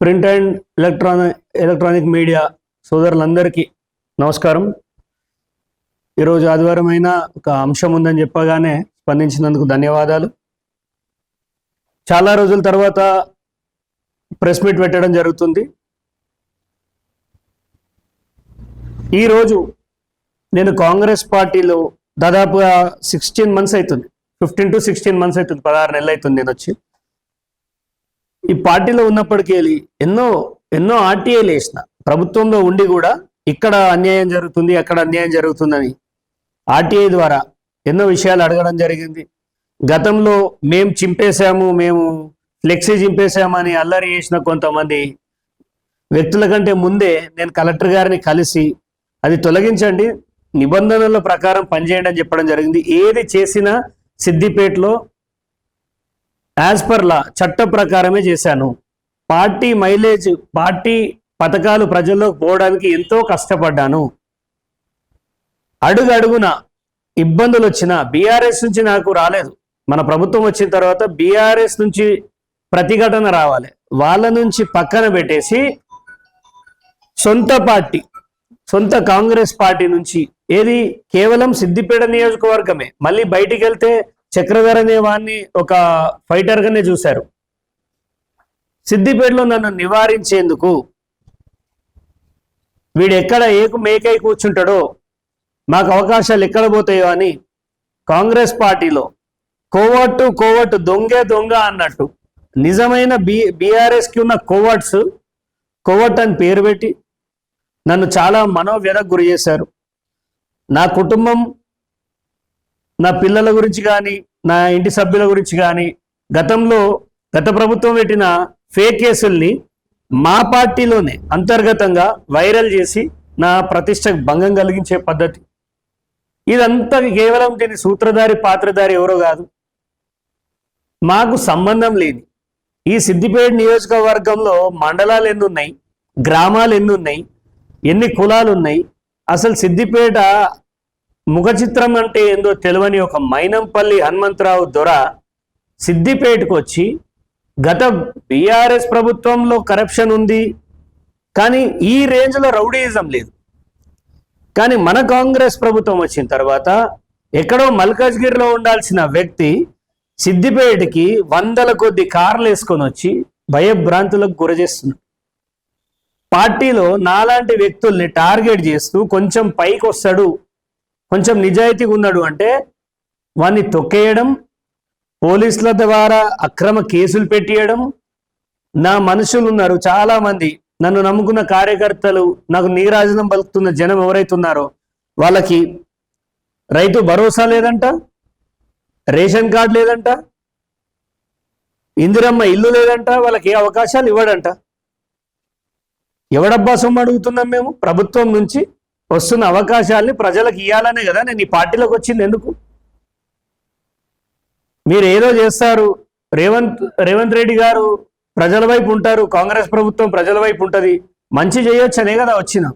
Print and electronic media సోదరులందరికీ నమస్కారం. ఈరోజు ఆదివారం అయినా ఒక అంశం ఉందని చెప్పగానే స్పందించినందుకు ధన్యవాదాలు. చాలా రోజుల తర్వాత ప్రెస్ మీట్ పెట్టడం జరుగుతుంది. ఈరోజు నేను కాంగ్రెస్ పార్టీలో దాదాపుగా 16 months అవుతుంది, 15 to 16 months అవుతుంది, 16 నెలలు అవుతుంది నేను వచ్చి. ఈ పార్టీలో ఉన్నప్పటికీ ఎన్నో ఆర్టీఐలు వేసిన, ప్రభుత్వంలో ఉండి కూడా ఇక్కడ అన్యాయం జరుగుతుంది అక్కడ అన్యాయం జరుగుతుందని ఆర్టీఐ ద్వారా ఎన్నో విషయాలు అడగడం జరిగింది. గతంలో మేము చింపేశాము, మేము ఫ్లెక్సీ చింపేశామని అల్లరి చేసిన కొంతమంది వ్యక్తుల కంటే ముందే నేను కలెక్టర్ గారిని కలిసి అది తొలగించండి, నిబంధనల ప్రకారం పనిచేయండి అని చెప్పడం జరిగింది. ఏది చేసినా సిద్దిపేటలో యాజ్ పర్ లా చట్ట ప్రకారమే చేశాను. పార్టీ మైలేజ్, పార్టీ పథకాలు ప్రజల్లోకి పోవడానికి ఎంతో కష్టపడ్డాను. అడుగున ఇబ్బందులు వచ్చినా బీఆర్ఎస్ నుంచి నాకు రాలేదు. మన ప్రభుత్వం వచ్చిన తర్వాత బీఆర్ఎస్ నుంచి ప్రతిఘటన రావాలి, వాళ్ళ నుంచి పక్కన పెట్టేసి సొంత పార్టీ, సొంత కాంగ్రెస్ పార్టీ నుంచి ఏది కేవలం సిద్దిపేట నియోజకవర్గమే, మళ్ళీ బయటికి వెళ్తే చక్రధర్ అనే వాడిని ఒక ఫైటర్గానే చూశారు. సిద్దిపేటలో నన్ను నివారించేందుకు వీడు ఎక్కడ మేకై కూర్చుంటాడో, మాకు అవకాశాలు ఎక్కడ పోతాయో అని కాంగ్రెస్ పార్టీలో కోవట్టు దొంగ అన్నట్టు నిజమైన బీఆర్ఎస్కి ఉన్న కోవట్ అని పేరు పెట్టి నన్ను చాలా మనోవ్యధకు గురి చేశారు. నా కుటుంబం, నా పిల్లల గురించి కానీ నా ఇంటి సభ్యుల గురించి కానీ గత ప్రభుత్వం పెట్టిన ఫేక్ కేసుల్ని మా పార్టీలోనే అంతర్గతంగా వైరల్ చేసి నా ప్రతిష్టకు భంగం కలిగించే పద్ధతి ఇదంతా కేవలం దీని సూత్రధారి పాత్రధారి ఎవరో కాదు, మాకు సంబంధం లేని ఈ సిద్దిపేట నియోజకవర్గంలో మండలాలు ఎన్ని ఉన్నాయి, గ్రామాలు ఎన్ని ఉన్నాయి, ఎన్ని కులాలు ఉన్నాయి, అసలు సిద్దిపేట ముఖ చిత్రం అంటే ఏందో తెలియని ఒక మైనంపల్లి హనుమంతరావు దొర సిద్దిపేటకు వచ్చి గత బీఆర్ఎస్ ప్రభుత్వంలో కరప్షన్ ఉంది కానీ ఈ రేంజ్లో రౌడీయిజం లేదు, కానీ మన కాంగ్రెస్ ప్రభుత్వం వచ్చిన తర్వాత ఎక్కడో మల్కాజ్గిరిలో ఉండాల్సిన వ్యక్తి సిద్దిపేటకి 100ల కొద్ది కార్లు వేసుకొని వచ్చి భయభ్రాంతులకు గురచేస్తున్నాడు. పార్టీలో నాలాంటి వ్యక్తుల్ని టార్గెట్ చేస్తూ కొంచెం పైకి వస్తాడు, కొంచెం నిజాయితీగా ఉన్నాడు అంటే వాన్ని తొక్కేయడం, పోలీసుల ద్వారా అక్రమ కేసులు పెట్టేయడం. నా మనుషులు ఉన్నారు చాలామంది, నన్ను నమ్ముకున్న కార్యకర్తలు, నాకు నీరాజనం పలుకుతున్న జనం ఎవరైతే ఉన్నారో వాళ్ళకి రైతు భరోసా లేదంట, రేషన్ కార్డు లేదంట, ఇందిరమ్మ ఇల్లు లేదంట, వాళ్ళకి ఏ అవకాశాలు ఇవ్వడంట. ఎవడబ్బా సొమ్ము అడుగుతున్నాం మేము? ప్రభుత్వం నుంచి వస్తున్న అవకాశాలని ప్రజలకు ఇవ్వాలనే కదా నేను ఈ పార్టీలోకి వచ్చింది. ఎందుకు మీరు ఏదో చేస్తారు, రేవంత్ రెడ్డి గారు ప్రజల వైపు ఉంటారు, కాంగ్రెస్ ప్రభుత్వం ప్రజల వైపు ఉంటుంది, మంచి చేయొచ్చు అనే కదా వచ్చిన.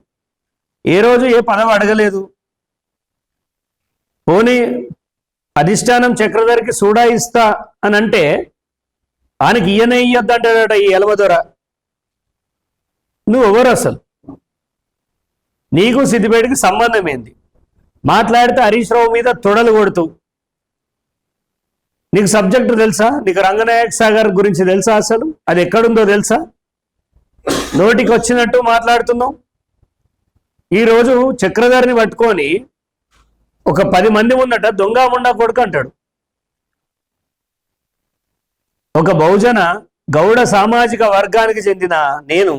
ఏ రోజు ఏ పదవి అడగలేదు. పోనీ అధిష్టానం చక్రధర్కి సూడా ఇస్తా అని అంటే ఆయనకి ఇయ్యొద్దంటాడట ఈ ఎలవదొర. నువ్వు ఎవరు అసలు? నీకు సిద్దిపేటకి సంబంధం ఏంది? మాట్లాడితే హరీష్ రావు మీద తొడలు కొడుతూ, నీకు సబ్జెక్టు తెలుసా? నీకు రంగనాయక సాగర్ గురించి తెలుసా? అసలు అది ఎక్కడుందో తెలుసా? నోటికి వచ్చినట్టు మాట్లాడుతున్నావు. ఈరోజు చక్రధర్ని పట్టుకొని ఒక 10 మంది ఉన్నట దొంగ ముండా కొడుకు అంటాడు. ఒక బహుజన గౌడ సామాజిక వర్గానికి చెందిన నేను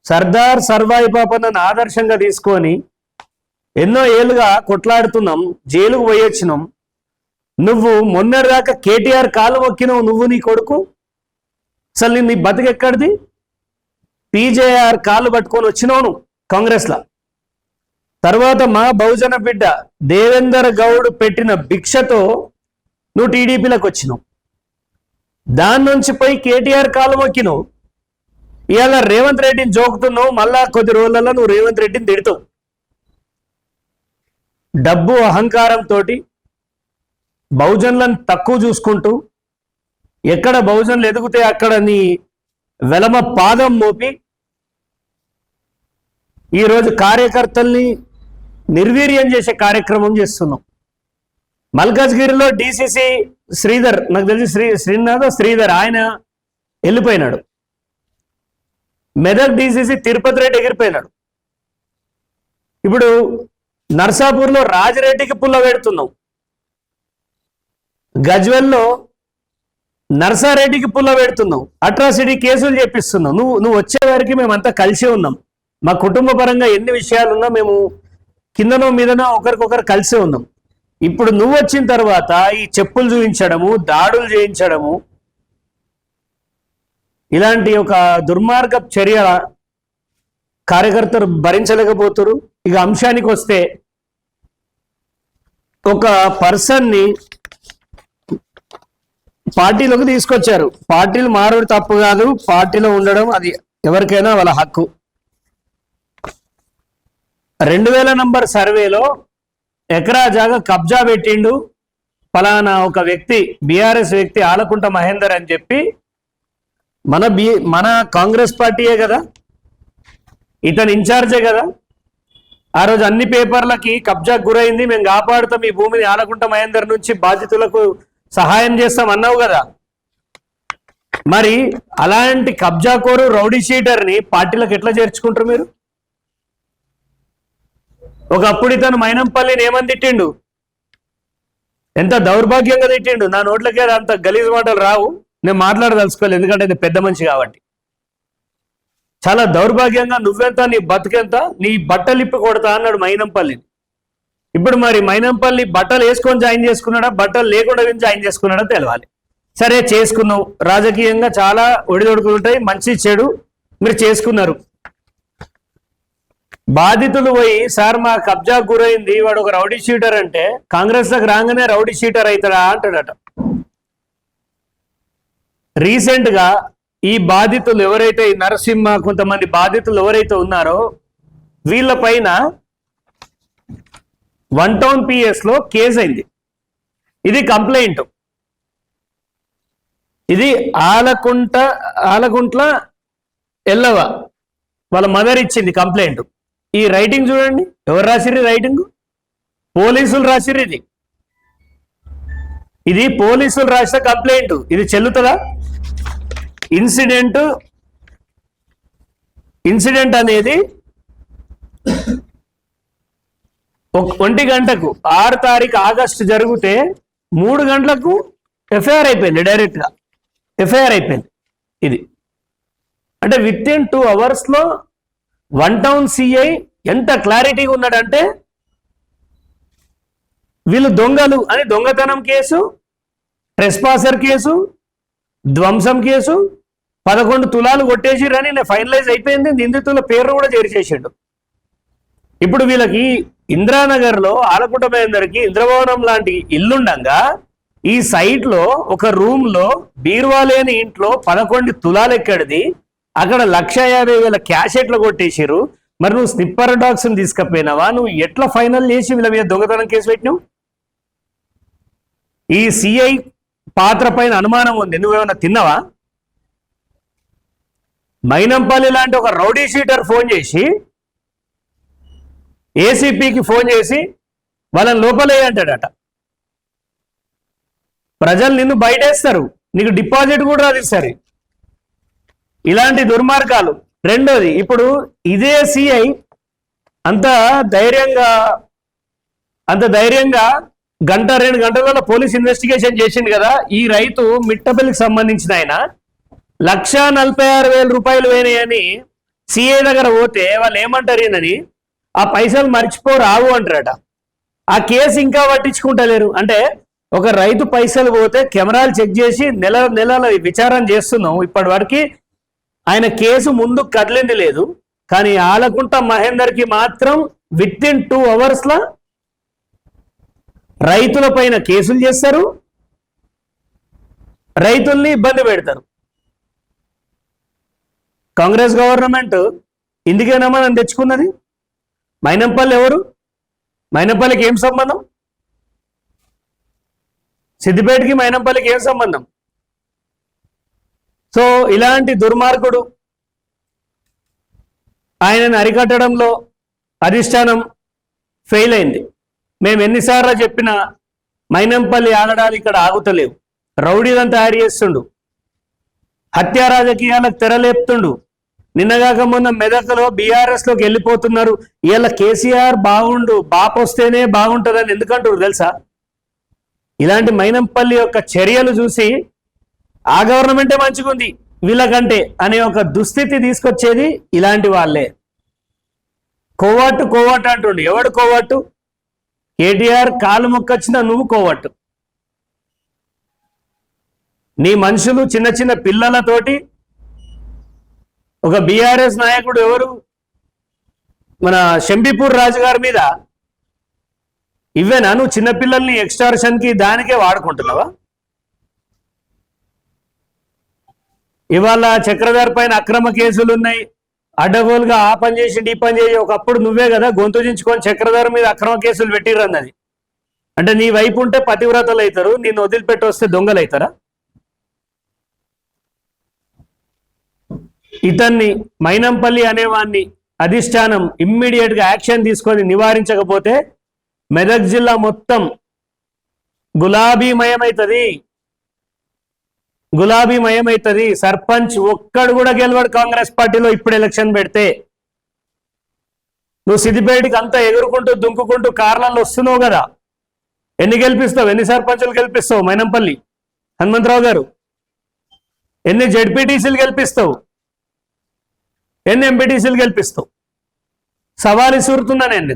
సర్దార్ సర్వాయి పాపన్నను ఆదర్శంగా తీసుకొని ఎన్నో ఏళ్ళుగా కొట్లాడుతున్నాం, జైలుకు పోయొచ్చినాం. నువ్వు మొన్నటిదాకా కేటీఆర్ కాలు మొక్కినావు, నువ్వు నీ కొడుకు. అసలు నీ బతికెక్కడిది? పీజేఆర్ కాలు పట్టుకొని వచ్చినావు నువ్వు కాంగ్రెస్లో. తర్వాత మా బహుజన బిడ్డ దేవేందర్ గౌడ్ పెట్టిన భిక్షతో నువ్వు టీడీపీలకు వచ్చినావు. దాని నుంచి పోయి కేటీఆర్ కాలు మొక్కినావు. ఇవాళ రేవంత్ రెడ్డిని జోకుతున్నావు, మళ్ళా కొద్ది రోజులలో నువ్వు రేవంత్ రెడ్డిని తిడతావు. డబ్బు అహంకారంతో బహుజనులను తక్కువ చూసుకుంటూ, ఎక్కడ బహుజనులు ఎదుగుతే అక్కడ నీ వెలమ పాదం మోపి ఈరోజు కార్యకర్తల్ని నిర్వీర్యం చేసే కార్యక్రమం చేస్తున్నాం. మల్కాజ్గిరిలో డిసిసి శ్రీధర్, నాకు తెలిసి శ్రీధర్ ఆయన వెళ్ళిపోయినాడు. మెదక్ డిసిసి తిరుపతి రెడ్డి ఎగిరిపోయినాడు. ఇప్పుడు నర్సాపూర్లో రాజిరెడ్డికి పుల్ల పెడుతున్నాం. గజ్వెల్లో నర్సారెడ్డికి పుల్ల పెడుతున్నాం. అట్రాసిటీ కేసులు చేపిస్తున్నాం. నువ్వు వచ్చే వారికి మేమంతా కలిసి ఉన్నాం. మా కుటుంబ పరంగా ఎన్ని విషయాలున్నా మేము కిందనో మీదనో ఒకరికొకరు కలిసే ఉన్నాం. ఇప్పుడు నువ్వు వచ్చిన తర్వాత ఈ చెప్పులు చూపించడము, దాడులు చేయించడము, ఇలాంటి ఒక దుర్మార్గ చర్య కార్యకర్తలు భరించలేకపోతారు. ఇక అంశానికి వస్తే, ఒక పర్సన్ని పార్టీలోకి తీసుకొచ్చారు. పార్టీలు మారడం తప్పు కాదు, పార్టీలో ఉండడం అది ఎవరికైనా వాళ్ళ హక్కు. 2000 నంబర్ సర్వేలో ఎకరా జాగా కబ్జా పెట్టిండు ఫలానా ఒక వ్యక్తి, బీఆర్ఎస్ వ్యక్తి ఆలకుంట మహేందర్ అని చెప్పి, మన కాంగ్రెస్ పార్టీయే కదా, ఇతను ఇన్ఛార్జే కదా. ఆ రోజు అన్ని పేపర్లకి కబ్జా గురైంది, మేము కాపాడుతాం ఈ భూమిని ఆలకుంట మహేందర్ నుంచి, బాధితులకు సహాయం చేస్తాం అన్నావు కదా. మరి అలాంటి కబ్జాకోరు రౌడీ షీటర్ని పార్టీలకు ఎట్లా చేర్చుకుంటారు మీరు? ఒకప్పుడు ఇతను మైనంపల్లిని ఏమని తిట్టిండు, ఎంత దౌర్భాగ్యంగా తిట్టిండు. నా నోట్లకే అంత గలీజ్ మాటలు రావు, నేను మాట్లాడదలుచుకోలేదు, ఎందుకంటే ఇది పెద్ద మనిషి కాబట్టి. చాలా దౌర్భాగ్యంగా నువ్వెంత, నీ బతుకెంత, నీ బట్టలు ఇప్పి కొడతా అన్నాడు మైనంపల్లిని. ఇప్పుడు మరి మైనంపల్లి బట్టలు వేసుకొని జాయిన్ చేసుకున్నాడా, బట్టలు లేకుండా జాయిన్ చేసుకున్నాడా తెలవాలి. సరే చేసుకున్నావు, రాజకీయంగా చాలా ఒడిదొడుకులు ఉంటాయి, మంచి చెడు మీరు చేసుకున్నారు. బాధితులు పోయి సార్ మా కబ్జా గురైంది, వాడు ఒక రౌడీ షీటర్ అంటే, కాంగ్రెస్లోకి రాగానే రౌడీ షీటర్ అవుతాడా అంటాడట. రీసెంట్ గా ఈ బాధితులు ఎవరైతే, నరసింహ కొంతమంది బాధితులు ఎవరైతే ఉన్నారో వీళ్ళ పైన 1 టౌన్ PS లో కేసు అయింది. ఇది కంప్లైంట్. ఇది ఆలకుంట్ల ఎల్లవ వాళ్ళ మదర్ ఇచ్చింది కంప్లైంట్. ఈ రైటింగ్ చూడండి, ఎవరు రాసిర్రు రైటింగ్? పోలీసులు రాసిర్రు. ఇది పోలీసులు రాసిన కంప్లైంట్. ఇది చెల్లుతుందా? ఇన్సిడెంట్ అనేది 1 గంటకు 6 తారీఖు ఆగస్టు జరిగితే 3 గంటలకు ఎఫ్ఐఆర్ అయిపోయింది. డైరెక్ట్ గా ఎఫ్ఐఆర్ అయిపోయింది. ఇది అంటే విత్ ఇన్ 2 hours లో 1 టౌన్ సిఐ ఎంత క్లారిటీగా ఉన్నాడంటే, వీళ్ళు దొంగలు అని దొంగతనం కేసు, ట్రెస్పాసర్ కేసు, ధ్వంసం కేసు, 11 తులాలు కొట్టేసిరని ఫైనలైజ్ అయిపోయింది. నిందితుల పేరు కూడా చేర్చేసిండు. ఇప్పుడు వీళ్ళకి ఇంద్రానగర్ లో ఆలకుంట మహేందర్కి ఇంద్రభవనం లాంటి ఇల్లుండగా ఈ సైట్ లో ఒక రూమ్ లో బీరువా లేని ఇంట్లో 11 తులాలు ఎక్కడిది, అక్కడ 1,50,000 క్యాష్ ఎట్లా కొట్టేసిరు. మరి నువ్వు స్నిప్పర్ డాగ్స్ తీసుకపోయినావా? నువ్వు ఎట్లా ఫైనల్ చేసి వీళ్ళ మీద దొంగతనం కేసు పెట్టినావు? ఈ సిఐ పాత్ర పైన అనుమానం ఉంది. నువ్వేమన్నా తిన్నావా? మైనంపల్లి లాంటి ఒక రౌడీ షీటర్ ఫోన్ చేసి ఏసీపీకి ఫోన్ చేసి వాళ్ళని లోపలే అంటాడట. ప్రజలు నిన్ను బయటేస్తారు, నీకు డిపాజిట్ కూడా రాదిస్తారు. ఇలాంటి దుర్మార్గాలు. రెండోది, ఇప్పుడు ఇదే సిఐ అంత ధైర్యంగా 1-2 గంటలలో పోలీస్ ఇన్వెస్టిగేషన్ చేసిండు కదా. ఈ రైతు మిట్టపల్లికి సంబంధించిన ఆయన 1,46,000 రూపాయలు పోయినాయని సిఐ దగ్గర పోతే వాళ్ళు ఏమంటారు, ఈయనని ఆ పైసలు మర్చిపోరావు అంటారట. ఆ కేసు ఇంకా పట్టించుకుంటలేరు. అంటే ఒక రైతు పైసలు పోతే కెమెరాలు చెక్ చేసి నెల విచారణ చేస్తున్నాం. ఇప్పటి వరకు ఆయన కేసు ముందు కదిలింది లేదు. కానీ ఆలకుంట మహేందర్కి మాత్రం విత్ ఇన్ 2 hours లా రైతుల పైన కేసులు చేస్తారు, రైతుల్ని ఇబ్బంది పెడతారు. కాంగ్రెస్ గవర్నమెంట్ ఇందుకేనమ్మా నన్ను తెచ్చుకున్నది. మైనంపల్లి ఎవరు? మైనంపల్లికి ఏం సంబంధం? సిద్దిపేటకి మైనంపల్లికి ఏం సంబంధం? సో ఇలాంటి దుర్మార్గుడు ఆయనను అరికట్టడంలో అధిష్టానం ఫెయిల్ అయింది. మేము ఎన్నిసార్లు చెప్పినా మైనంపల్లి ఆగడాలు ఇక్కడ ఆగుతలేవు. రౌడీలను తయారు చేస్తుండు, హత్యా రాజకీయాలకు తెరలేపుతుండు. నిన్నగాక మొన్న మెదక్లో బీఆర్ఎస్లోకి వెళ్ళిపోతున్నారు. ఇవాళ కేసీఆర్ బాగుండు, బాపు వస్తేనే బాగుంటుందని ఎందుకంటారు తెలుసా? ఇలాంటి మైనంపల్లి యొక్క చర్యలు చూసి ఆ గవర్నమెంటే మంచిగుంది వీళ్ళకంటే అనే ఒక దుస్థితి తీసుకొచ్చేది ఇలాంటి వాళ్ళే. కోవట్టు కోవట్టు అంటుండు. ఎవడు కోవట్టు? కేటీఆర్ కాలు మొక్కొచ్చినా నువ్వు కోవట్టు. నీ మనుషులు చిన్న చిన్న పిల్లలతోటి ఒక బీఆర్ఎస్ నాయకుడు ఎవరు మన షంబీపూర్ రాజు గారి మీద ఇవేనా నువ్వు చిన్నపిల్లల్ని ఎక్స్టార్షన్కి దానికే వాడుకుంటున్నావా? ఇవాళ చక్రధర్ పైన అక్రమ కేసులు ఉన్నాయి. అడ్డగోలుగా ఆ పని చేసి ఈ పని చేసి ఒకప్పుడు నువ్వే కదా గొంతు దించుకొని చక్రధర్ మీద అక్రమ కేసులు పెట్టిరన్నది. అంటే నీ వైపు ఉంటే పతివ్రతలు అవుతారు, నిన్ను వదిలిపెట్టి వస్తే దొంగలు అవుతారా? ఇతన్ని మైనంపల్లి అనేవాన్ని అధిష్టానం ఇమ్మీడియట్గా యాక్షన్ తీసుకొని నివారించకపోతే మెదక్ జిల్లా మొత్తం గులాబీమయమవుతుంది. సర్పంచ్ ఒక్కడు కూడా గెలవడు కాంగ్రెస్ పార్టీలో ఇప్పుడు ఎలక్షన్ పెడితే. నువ్వు సిద్దిపేటకి అంతా ఎగురుకుంటూ దుంకుకుంటూ కార్లలో వస్తున్నావు కదా, ఎన్ని గెలిపిస్తావు? ఎన్ని సర్పంచులు గెలిపిస్తావు? మైనంపల్లి హనుమంతరావు గారు ఎన్ని జెడ్పీటీసీలు గెలిపిస్తావు? ఎన్ని ఎంపీటీసీలు గెలిపిస్తావు? సవాలు ఇసురుతున్నా నేను.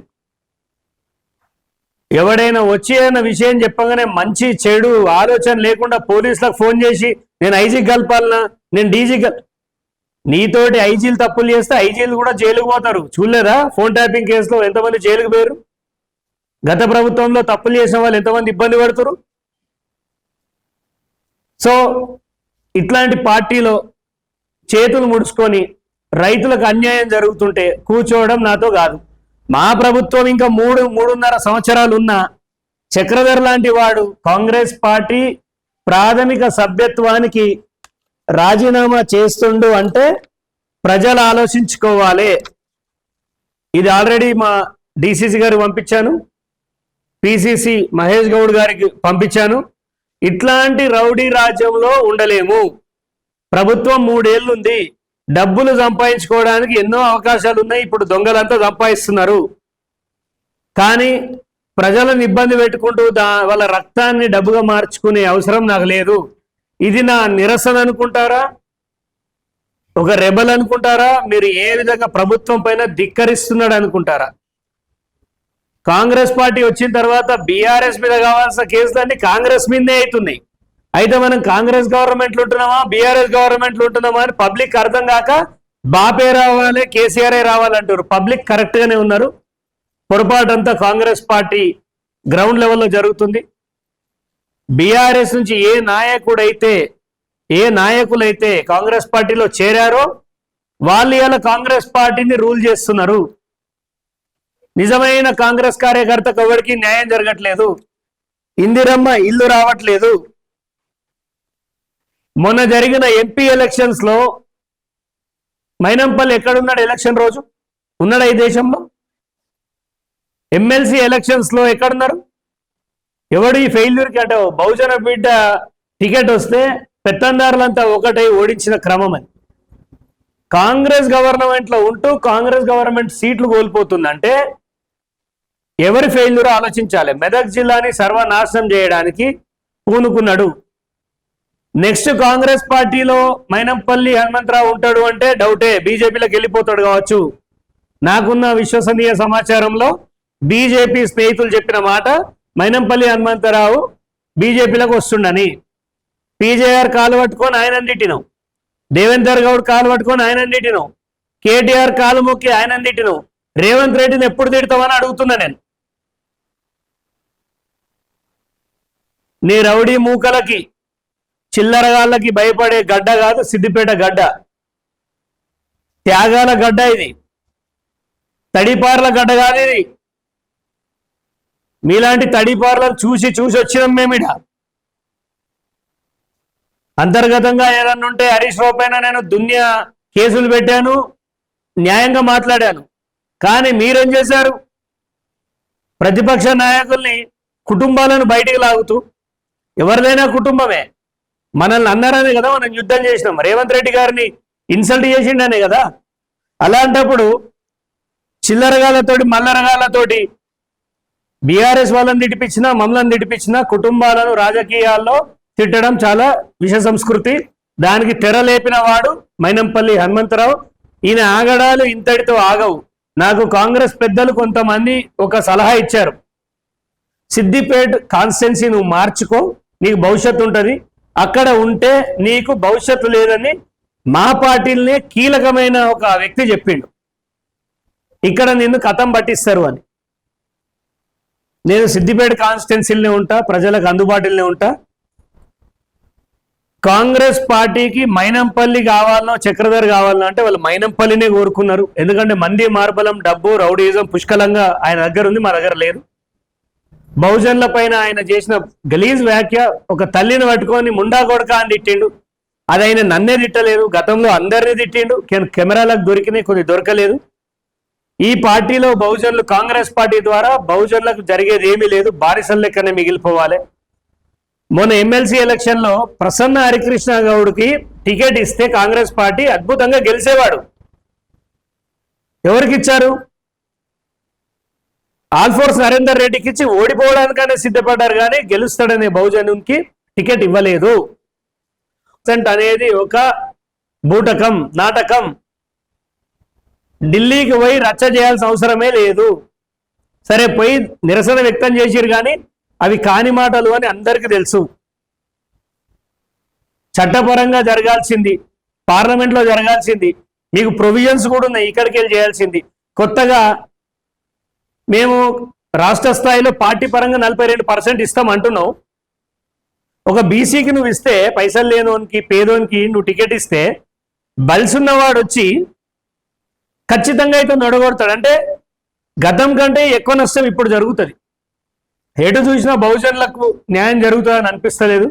ఎవడైనా వచ్చి అన్న విషయం చెప్పగానే మంచి చెడు ఆలోచన లేకుండా పోలీసులకు ఫోన్ చేసి నేను ఐజీకి కలపాలనా, నేను డీజీకి నీతోటి ఐజీలు తప్పులు చేస్తే ఐజీలు కూడా జైలుకు పోతారు. చూడలేదా ఫోన్ ట్యాపింగ్ కేసులో ఎంతమంది జైలుకు పోయారు? గత ప్రభుత్వంలో తప్పులు చేసిన వాళ్ళు ఎంతమంది ఇబ్బంది పడుతారు? సో ఇట్లాంటి పార్టీలో చేతులు ముడుచుకొని రైతులకు అన్యాయం జరుగుతుంటే కూర్చోవడం నాతో కాదు. మా ప్రభుత్వం ఇంకా 3.5 సంవత్సరాలు ఉన్న చక్రధర్ లాంటి వాడు కాంగ్రెస్ పార్టీ ప్రాథమిక సభ్యత్వానికి రాజీనామా చేస్తుండు అంటే ప్రజలు ఆలోచించుకోవాలి. ఇది ఆల్రెడీ మా డిసిసి గారికి పంపించాను, పిసిసి మహేష్ గౌడ్ గారికి పంపించాను. ఇట్లాంటి రౌడీ రాజ్యంలో ఉండలేము. ప్రభుత్వం 3 ఏళ్ళు ఉంది, డబ్బులు సంపాదించుకోవడానికి ఎన్నో అవకాశాలు ఉన్నాయి. ఇప్పుడు దొంగలంతా సంపాదిస్తున్నారు, కానీ ప్రజలను ఇబ్బంది పెట్టుకుంటూ వాళ్ళ రక్తాన్ని డబ్బుగా మార్చుకునే అవసరం నాకు లేదు. ఇది నా నిరసన అనుకుంటారా? ఒక రెబల్ అనుకుంటారా? మీరు ఏ విధంగా ప్రభుత్వం పైన ధిక్కరిస్తున్నాడు అనుకుంటారా? కాంగ్రెస్ పార్టీ వచ్చిన తర్వాత బీఆర్ఎస్ మీద కావాల్సిన కేసులన్నీ కాంగ్రెస్ మీదే అవుతున్నాయి. అయితే మనం కాంగ్రెస్ గవర్నమెంట్లు ఉంటున్నామా బీఆర్ఎస్ గవర్నమెంట్లు ఉంటున్నామా అని పబ్లిక్ అర్థం కాక బాపే రావాలి కేసీఆర్ఏ రావాలంటారు. పబ్లిక్ కరెక్ట్ గానే ఉన్నారు. పొరపాటు అంతా కాంగ్రెస్ పార్టీ గ్రౌండ్ లెవెల్లో జరుగుతుంది. బీఆర్ఎస్ నుంచి ఏ నాయకులైతే కాంగ్రెస్ పార్టీలో చేరారో వాళ్ళు ఇలా కాంగ్రెస్ పార్టీని రూల్ చేస్తున్నారు. నిజమైన కాంగ్రెస్ కార్యకర్తకు ఎవరికి న్యాయం జరగట్లేదు. ఇందిరమ్మ ఇల్లు రావట్లేదు. మొన్న జరిగిన ఎంపీ ఎలక్షన్స్ లో మైనంపల్లి ఎక్కడున్నాడు? ఎలక్షన్ రోజు ఉన్నాడా ఈ దేశంలో? ఎమ్మెల్సీ ఎలక్షన్స్ లో ఎక్కడున్నారు? ఎవడు ఈ ఫెయిల్యూర్కి అంటే బహుజన బిడ్డ టికెట్ వస్తే పెత్తందారులంతా ఒకటై ఓడించిన క్రమం అని. కాంగ్రెస్ గవర్నమెంట్ లో ఉంటూ కాంగ్రెస్ గవర్నమెంట్ సీట్లు కోల్పోతుందంటే ఎవరి ఫెయిల్యూర్ ఆలోచించాలి. మెదక్ జిల్లాని సర్వనాశనం చేయడానికి పూనుకున్నాడు. నెక్స్ట్ కాంగ్రెస్ పార్టీలో మైనంపల్లి హనుమంతరావు ఉంటాడు అంటే డౌటే, బీజేపీలోకి వెళ్ళిపోతాడు కావచ్చు. నాకున్న విశ్వసనీయ సమాచారంలో బీజేపీ స్నేహితులు చెప్పిన మాట మైనంపల్లి హనుమంతరావు బీజేపీలోకి వస్తుండని. పీజేఆర్ కాలు పట్టుకొని ఆయన తిట్టినాం, దేవేందర్ గౌడ్ కాలు పట్టుకొని ఆయన తిట్టినాం, కేటీఆర్ కాలు మొక్కి ఆయన తిట్టినాం. రేవంత్ రెడ్డిని ఎప్పుడు తిడతామని అడుగుతున్నా నేను. నీ రౌడీ మూకలకి చిల్లరగాళ్ళకి భయపడే గడ్డ కాదు సిద్దిపేట గడ్డ, త్యాగాల గడ్డ, ఇది తడిపార్ల గడ్డ కాదు. ఇది మీలాంటి తడిపార్లను చూసి వచ్చినాం మేమిడ. అంతర్గతంగా ఏదన్నా ఉంటే హరీష్ రావు పైన నేను దునియా కేసులు పెట్టాను, న్యాయంగా మాట్లాడాను. కానీ మీరేం చేశారు? ప్రతిపక్ష నాయకుల్ని కుటుంబాలను బయటికి లాగుతూ, ఎవరిదైనా కుటుంబమే, మనల్ని అన్నారనే కదా మనం యుద్ధం చేసినాం. రేవంత్ రెడ్డి గారిని ఇన్సల్ట్ చేసిండనే కదా. అలాంటప్పుడు చిల్లరగాలతోటి మల్లరగాలతోటి బీఆర్ఎస్ వాళ్ళని తిట్టిపించినా, మమ్మల్ని తిట్టిపించినా, కుటుంబాలను రాజకీయాల్లో తిట్టడం చాలా విష సంస్కృతి. దానికి తెరలేపిన వాడు మైనంపల్లి హనుమంతరావు. ఈయన ఆగడాలు ఇంతటితో ఆగవు. నాకు కాంగ్రెస్ పెద్దలు కొంతమంది ఒక సలహా ఇచ్చారు, సిద్దిపేట కాన్స్టిట్యున్సీ నువ్వు మార్చుకో, నీకు భవిష్యత్తు ఉంటుంది, అక్కడ ఉంటే నీకు భవిష్యత్తు లేదని మా పార్టీలనే కీలకమైన ఒక వ్యక్తి చెప్పిండు. ఇక్కడ నిన్ను కథం పట్టిస్తారు అని. నేను సిద్దిపేట కాన్స్టిట్యున్సీలోనే ఉంటా, ప్రజలకు అందుబాటులోనే ఉంటా. కాంగ్రెస్ పార్టీకి మైనంపల్లి కావాలనో చక్రధర్ కావాలనో అంటే వాళ్ళు మైనంపల్లినే కోరుకున్నారు. ఎందుకంటే మంది మార్బలం, డబ్బు, రౌడీజం పుష్కలంగా ఆయన దగ్గర ఉంది, మా దగ్గర లేదు. బహుజన్ల పైన ఆయన చేసిన గలీజ్ వ్యాఖ్య, ఒక తల్లిని పట్టుకొని ముండా కొడక అని తిట్టిండు. అది ఆయన నన్నే తిట్టలేదు, గతంలో అందరినీ తిట్టిండు. కెమెరాలకు దొరికినాయి, కొన్ని దొరకలేదు. ఈ పార్టీలో బహుజనులు, కాంగ్రెస్ పార్టీ ద్వారా బహుజనులకు జరిగేది ఏమీ లేదు, బారిసల లెక్కనే మిగిలిపోవాలి. మొన్న ఎమ్మెల్సీ ఎలక్షన్ లో ప్రసన్న హరికృష్ణ గౌడ్కి టికెట్ ఇస్తే కాంగ్రెస్ పార్టీ అద్భుతంగా గెలిచేవాడు. ఎవరికి ఇచ్చారు? ఆల్ఫోర్స్ నరేందర్ రెడ్డికి ఇచ్చి ఓడిపోవడానికనే సిద్ధపడ్డారు, కానీ గెలుస్తాడనే బహుజనునికి టికెట్ ఇవ్వలేదు. అనేది ఒక బూటకం, నాటకం. ఢిల్లీకి పోయి రచ్చ చేయాల్సిన అవసరమే లేదు. సరే, పోయి నిరసన వ్యక్తం చేసిరు, కానీ అవి కాని మాటలు అని అందరికీ తెలుసు. చట్టపరంగా జరగాల్సింది, పార్లమెంట్లో జరగాల్సింది, మీకు ప్రొవిజన్స్ కూడా ఉన్నాయి, ఇక్కడికి వెళ్ళి చేయాల్సింది. కొత్తగా మేము రాష్ట్ర స్థాయిలో పార్టీ పరంగా 42% ఇస్తాం అంటున్నావు. ఒక బీసీకి నువ్వు ఇస్తే, పైసలు లేనోనికి, పేదోనికి నువ్వు టికెట్ ఇస్తే, బలిసున్నవాడు వచ్చి ఖచ్చితంగా అయితే నొడగొడతాడు. అంటే గతం కంటే ఎక్కువ నష్టం ఇప్పుడు జరుగుతుంది. ఎటు చూసినా బహుజనులకు న్యాయం జరుగుతుందని అనిపిస్తలేదు.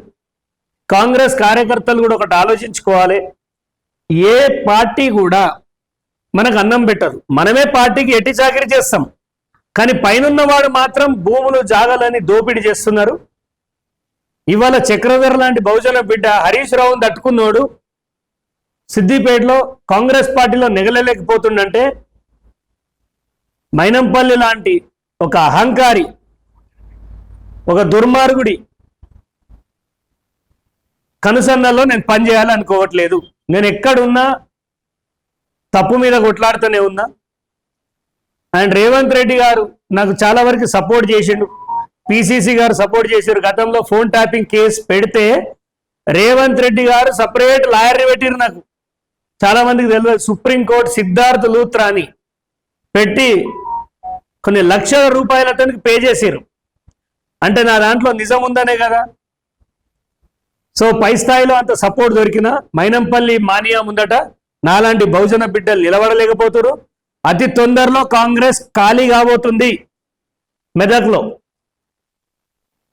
కాంగ్రెస్ కార్యకర్తలు కూడా ఒకటి ఆలోచించుకోవాలి. ఏ పార్టీ కూడా మనకు అన్నం పెట్టదు, మనమే పార్టీకి ఎట్టి చాకరీ చేస్తాం. కానీ పైనున్నవాడు మాత్రం భూములు, జాగాలని దోపిడీ చేస్తున్నారు. ఇవాళ చక్రధర్ లాంటి బహుజన బిడ్డ హరీష్ రావుని తట్టుకున్నోడు సిద్దిపేటలో కాంగ్రెస్ పార్టీలో నెగలలేకపోతుండంటే, మైనంపల్లి లాంటి ఒక అహంకారి, ఒక దుర్మార్గుడి కనుసన్నల్లో నేను పనిచేయాలని అనుకోవట్లేదు. నేను ఎక్కడున్నా తప్పు మీద కొట్లాడుతూనే ఉన్నా. అండ్ రేవంత్ రెడ్డి గారు నాకు చాలా వరకు సపోర్ట్ చేసిండు, పిసిసి గారు సపోర్ట్ చేశారు. గతంలో ఫోన్ ట్యాపింగ్ కేసు పెడితే రేవంత్ రెడ్డి గారు సపరేట్ లాయర్ని పెట్టిరు. నాకు చాలా మందికి తెలియదు. సుప్రీంకోర్టు సిద్ధార్థ్ లూత్రా అని పెట్టి కొన్ని లక్షల రూపాయల అతనికి పే చేశారు. అంటే నా దాంట్లో నిజం ఉందనే కదా. సో పై స్థాయిలో అంత సపోర్ట్ దొరికిన మైనంపల్లి మానియా ముందట నాలాంటి బహుజన బిడ్డలు నిలబడలేకపోతారు. అతి తొందరలో కాంగ్రెస్ ఖాళీ కాబోతుంది మెదక్లో.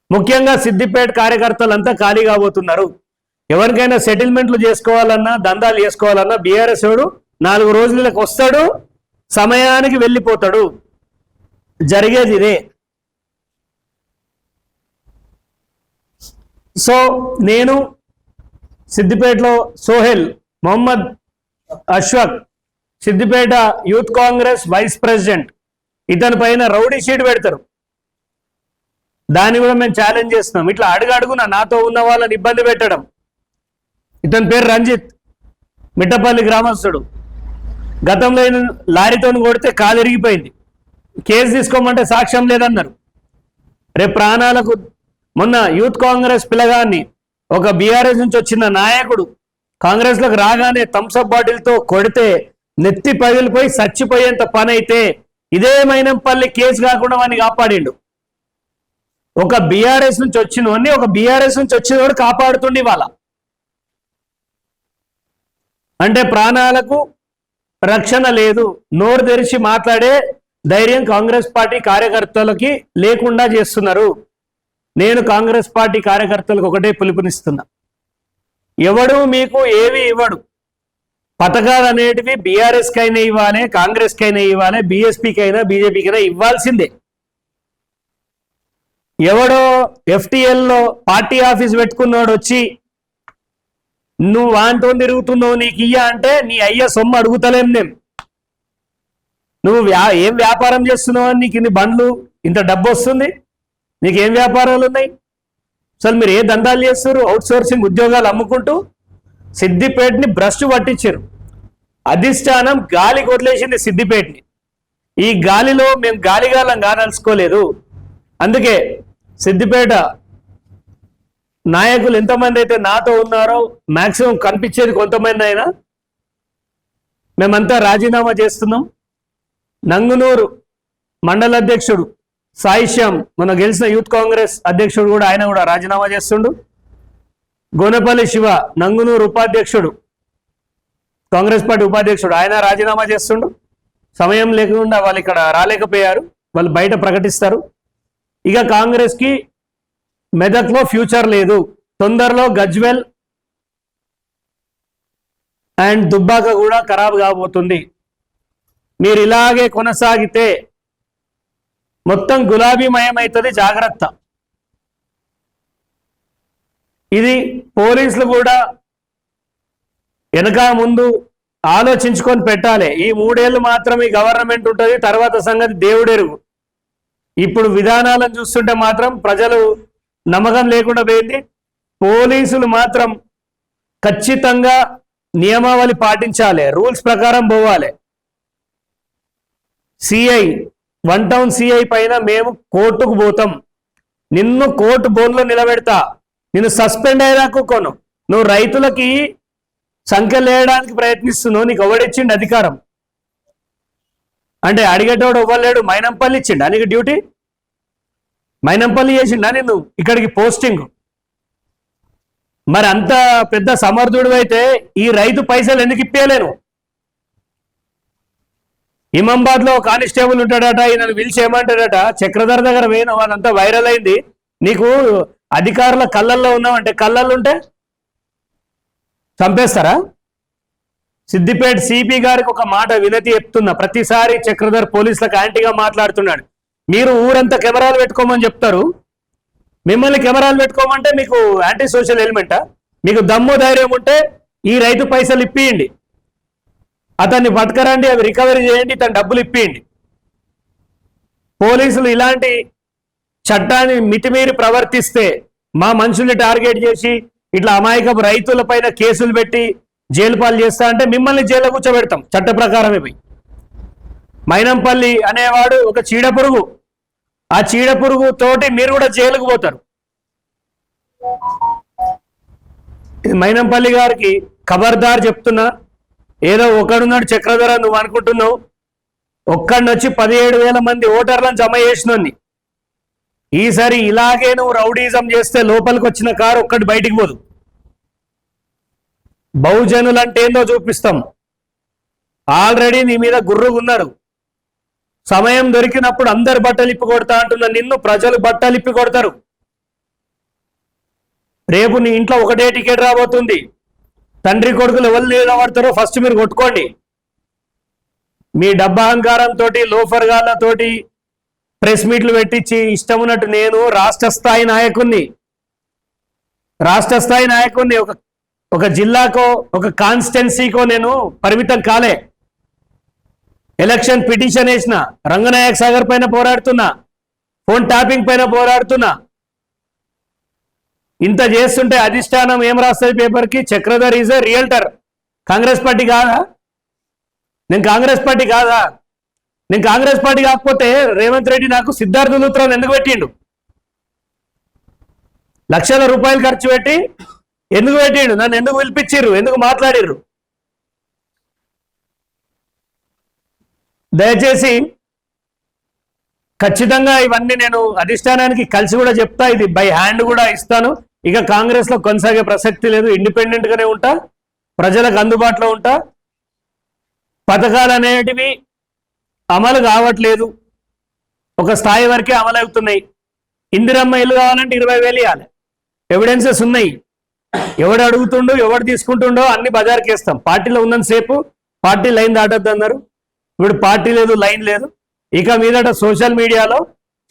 ముఖ్యంగా సిద్దిపేట కార్యకర్తలంతా ఖాళీ కాబోతున్నారు. ఎవరికైనా సెటిల్మెంట్లు చేసుకోవాలన్నా, దందాలు చేసుకోవాలన్నా బీఆర్ఎస్ వాడు 4 రోజులకు వస్తాడు, సమయానికి వెళ్ళిపోతాడు. జరిగేది ఇదే. సో నేను సిద్దిపేటలో Sohel Mohammed Ashwaq, Siddipet youth Congress vice president, ఇతని పైన రౌడీ షీట్ పెడతారు. దాన్ని కూడా మేము ఛాలెంజ్ చేస్తున్నాం. ఇట్లా అడుగడుగున నాతో ఉన్న వాళ్ళని ఇబ్బంది పెట్టడం. ఇతని పేరు రంజిత్, మిట్టపల్లి గ్రామస్తుడు. గతంలో లారీతో కొడితే కాలు ఇరిగిపోయింది, కేసు తీసుకోమంటే సాక్ష్యం లేదన్నారు. రేపు ప్రాణాలకు, మొన్న యూత్ కాంగ్రెస్ పిల్లగాన్ని ఒక బీఆర్ఎస్ నుంచి వచ్చిన నాయకుడు కాంగ్రెస్లోకి రాగానే థమ్స్అప్ బాటిల్తో కొడితే నెత్తి పగిలిపోయి చచ్చిపోయేంత పని అయితే ఇదే మైనంపల్లి కేసు కాకుండా వాడిని కాపాడిండు. ఒక బీఆర్ఎస్ నుంచి వచ్చినవాడిని, ఒక బీఆర్ఎస్ నుంచి వచ్చినవాడు కాపాడుతుండి వాళ్ళ. అంటే ప్రాణాలకు రక్షణ లేదు. నోరు తెరిచి మాట్లాడే ధైర్యం కాంగ్రెస్ పార్టీ కార్యకర్తలకి లేకుండా చేస్తున్నారు. నేను కాంగ్రెస్ పార్టీ కార్యకర్తలకు ఒకటే పిలుపునిస్తున్నా, ఎవడు మీకు ఏవి ఇవ్వడు. పథకాలు అనేటివి బీఆర్ఎస్కి అయినా ఇవ్వాలి, కాంగ్రెస్కి అయినా ఇవ్వాలి, బీఎస్పీకి అయినా బీజేపీకి అయినా ఇవ్వాల్సిందే. ఎవడో ఎఫ్టీఎల్లో పార్టీ ఆఫీస్ పెట్టుకున్నాడు వచ్చి నువ్వు వాంతో తిరుగుతున్నావు నీకు ఇయ్య అంటే నీ అయ్య సొమ్ము అడుగుతలేం నేను. నువ్వు ఏం వ్యాపారం చేస్తున్నావు అని నీకు ఇన్ని బండ్లు ఇంత డబ్బు వస్తుంది, నీకేం వ్యాపారాలు ఉన్నాయి? అసలు మీరు ఏ దందాలు చేస్తారు? అవుట్ సోర్సింగ్ ఉద్యోగాలు అమ్ముకుంటూ సిద్దిపేటని భ్రష్టు పట్టించారు. అధిష్టానం గాలి కొట్లేసింది సిద్దిపేటని. ఈ గాలిలో మేము గాలిగాలం కాదలుచుకోలేదు. అందుకే సిద్దిపేట నాయకులు ఎంతమంది అయితే నాతో ఉన్నారో మాక్సిమం కనిపించేది కొంతమంది అయినా మేమంతా రాజీనామా చేస్తున్నాం. నంగునూరు మండల అధ్యక్షుడు సాయిశ్యామ్ మన గెలిచిన యూత్ కాంగ్రెస్ అధ్యక్షుడు కూడా ఆయన కూడా రాజీనామా చేస్తుండు. గోనెపల్లి శివ నంగునూరు ఉపాధ్యక్షుడు కాంగ్రెస్ పార్టీ ఉపాధ్యక్షుడు ఆయన రాజీనామా చేస్తుండు. సమయం లేకుండా వాళ్ళు ఇక్కడ రాలేకపోయారు, వాళ్ళు బయట ప్రకటిస్తారు. ఇక కాంగ్రెస్కి మెదక్లో ఫ్యూచర్ లేదు. తొందరలో గజ్వెల్ అండ్ దుబ్బాక కూడా ఖరాబ్ కాబోతుంది. మీరు ఇలాగే కొనసాగితే మొత్తం గులాబీమయం అవుతుంది, జాగ్రత్త. ఇది పోలీసులు కూడా వెనక ముందు ఆలోచించుకొని పెట్టాలి. ఈ 3 ఏళ్ళు మాత్రం ఈ గవర్నమెంట్ ఉంటుంది, తర్వాత సంగతి దేవుడెరుగు. ఇప్పుడు విధానాలను చూస్తుంటే మాత్రం ప్రజలు నమ్మకం లేకుండా పోయింది. పోలీసులు మాత్రం ఖచ్చితంగా నియమావళి పాటించాలి, రూల్స్ ప్రకారం పోవాలి. సిఐ 1 టౌన్ సిఐ పైన మేము కోర్టుకు పోతాం, నిన్ను కోర్టు బోన్లో నిలబెడతా, నిన్ను సస్పెండ్ అయ్యేదాకా కొను. నువ్వు రైతులకి సంఖ్యలు వేయడానికి ప్రయత్నిస్తున్నావు, నీకు ఎవడిచ్చిండు అధికారం? అంటే అడిగేటోడు ఇవ్వలేడు. మైనంపల్లి ఇచ్చిండా నీకు డ్యూటీ? మైనంపల్లి చేసిండా నిన్ను ఇక్కడికి పోస్టింగ్? మరి అంత పెద్ద సమర్థుడు అయితే ఈ రైతు పైసలు ఎందుకు ఇప్పలేను? ఇమాంబాద్ లో కానిస్టేబుల్ ఉంటాడట, ఈయనను పిలిచి ఏమంటాడట, చక్రధర్ దగ్గర పోయిన వాళ్ళంతా వైరల్ అయింది, నీకు అధికారుల కళ్ళల్లో ఉన్నావంటే కళ్ళల్లో ఉంటే చంపేస్తారా? సిద్దిపేట సిపి గారికి ఒక మాట వినతి చెప్తున్నా, ప్రతిసారి చక్రధర్ పోలీసులకు యాంటీగా మాట్లాడుతున్నాడు. మీరు ఊరంతా కెమెరాలు పెట్టుకోమని చెప్తారు, మిమ్మల్ని కెమెరాలు పెట్టుకోమంటే మీకు యాంటీ సోషల్ ఎలిమెంటా? మీకు దమ్ము ధైర్యం ఉంటే ఈ రైతు పైసలు ఇప్పియండి, అతన్ని పట్టుకరండి, అవి రికవరీ చేయండి, తన డబ్బులు ఇప్పియండి. పోలీసులు ఇలాంటి చట్టాన్ని మితిమీరి ప్రవర్తిస్తే, మా మనుషుల్ని టార్గెట్ చేసి ఇట్లా అమాయకపు రైతుల పైన కేసులు పెట్టి జైలు పాలు చేస్తా అంటే మిమ్మల్ని జైల్లో కూర్చోబెడతాం చట్ట ప్రకారమే. పోయి మైనంపల్లి అనేవాడు ఒక చీడపురుగు, ఆ చీడపురుగు తోటి మీరు కూడా జైలుకు పోతారు. మైనంపల్లి గారికి ఖబర్దార్ చెప్తున్నా, ఏదో ఒకడున్నాడు చక్రధర నువ్వు అనుకుంటున్నావు, ఒక్కడిని వచ్చి 17,000 మంది ఓటర్లను జమ చేసినోన్ని. ఈసారి ఇలాగే నువ్వు రౌడీజం చేస్తే లోపలికి వచ్చిన కారు ఒక్కటి బయటికి పోదు. బహుజనులు అంటే ఏందో చూపిస్తాం. ఆల్రెడీ నీ మీద గుర్రుగున్నారు. సమయం దొరికినప్పుడు అందరు బట్టలు ఇప్పి కొడతా అంటున్న నిన్ను ప్రజలు బట్టలు ఇప్పి కొడతారు. రేపు నీ ఇంట్లో ఒకటే టికెట్ రాబోతుంది. తండ్రి కొడుకులు ఎవరు నిలబడతారో ఫస్ట్ మీరు కొట్టుకోండి. మీ డబ్బాహంకారంతో లోఫర్ గాళ్ళతోటి ప్రెస్ మీట్లు పెట్టించి ఇష్టం ఉన్నట్టు నేను రాష్ట్ర స్థాయి నాయకుడిని ఒక జిల్లాకో ఒక కాన్స్టిట్యున్సీకో నేను పరిమితం కాలే. ఎలక్షన్ పిటిషన్ వేసిన, రంగనాయక్ సాగర్ పైన పోరాడుతున్నా, ఫోన్ ట్యాపింగ్ పైన పోరాడుతున్నా. ఇంత చేస్తుంటే అధిష్టానం ఏం రాస్తుంది పేపర్కి? Chakradhar is a realtor. Congress party కాదా? నేను కాంగ్రెస్ పార్టీ కాదా? నేను కాంగ్రెస్ పార్టీ కాకపోతే రేవంత్ రెడ్డి నాకు సిద్ధార్థ లూత్రాను ఎందుకు పెట్టిండు? లక్షల రూపాయలు ఖర్చు పెట్టి ఎందుకు పెట్టిండు? నన్ను ఎందుకు పిలిపించిర్రు? ఎందుకు మాట్లాడిర్రు? దయచేసి ఖచ్చితంగా ఇవన్నీ నేను అధిష్టానానికి కలిసి కూడా చెప్తా, ఇది బై హ్యాండ్ కూడా ఇస్తాను. ఇక కాంగ్రెస్ లో కొనసాగే ప్రసక్తి లేదు, ఇండిపెండెంట్ గానే ఉంటా, ప్రజలకు అందుబాటులో ఉంటా. పథకాలు అనేటివి అమలు కావట్లేదు, ఒక స్థాయి వరకే అమలు అవుతున్నాయి. ఇందిరమ్మ ఇల్లు కావాలంటే 20,000 ఇవ్వాలి, ఎవిడెన్సెస్ ఉన్నాయి. ఎవడు అడుగుతుండో ఎవడు తీసుకుంటుండో అన్ని బజార్కి వేస్తాం. పార్టీలో ఉన్నంతసేపు పార్టీ లైన్ దాటద్దు అన్నారు. ఇప్పుడు పార్టీ లేదు, లైన్ లేదు. ఇక మీదట సోషల్ మీడియాలో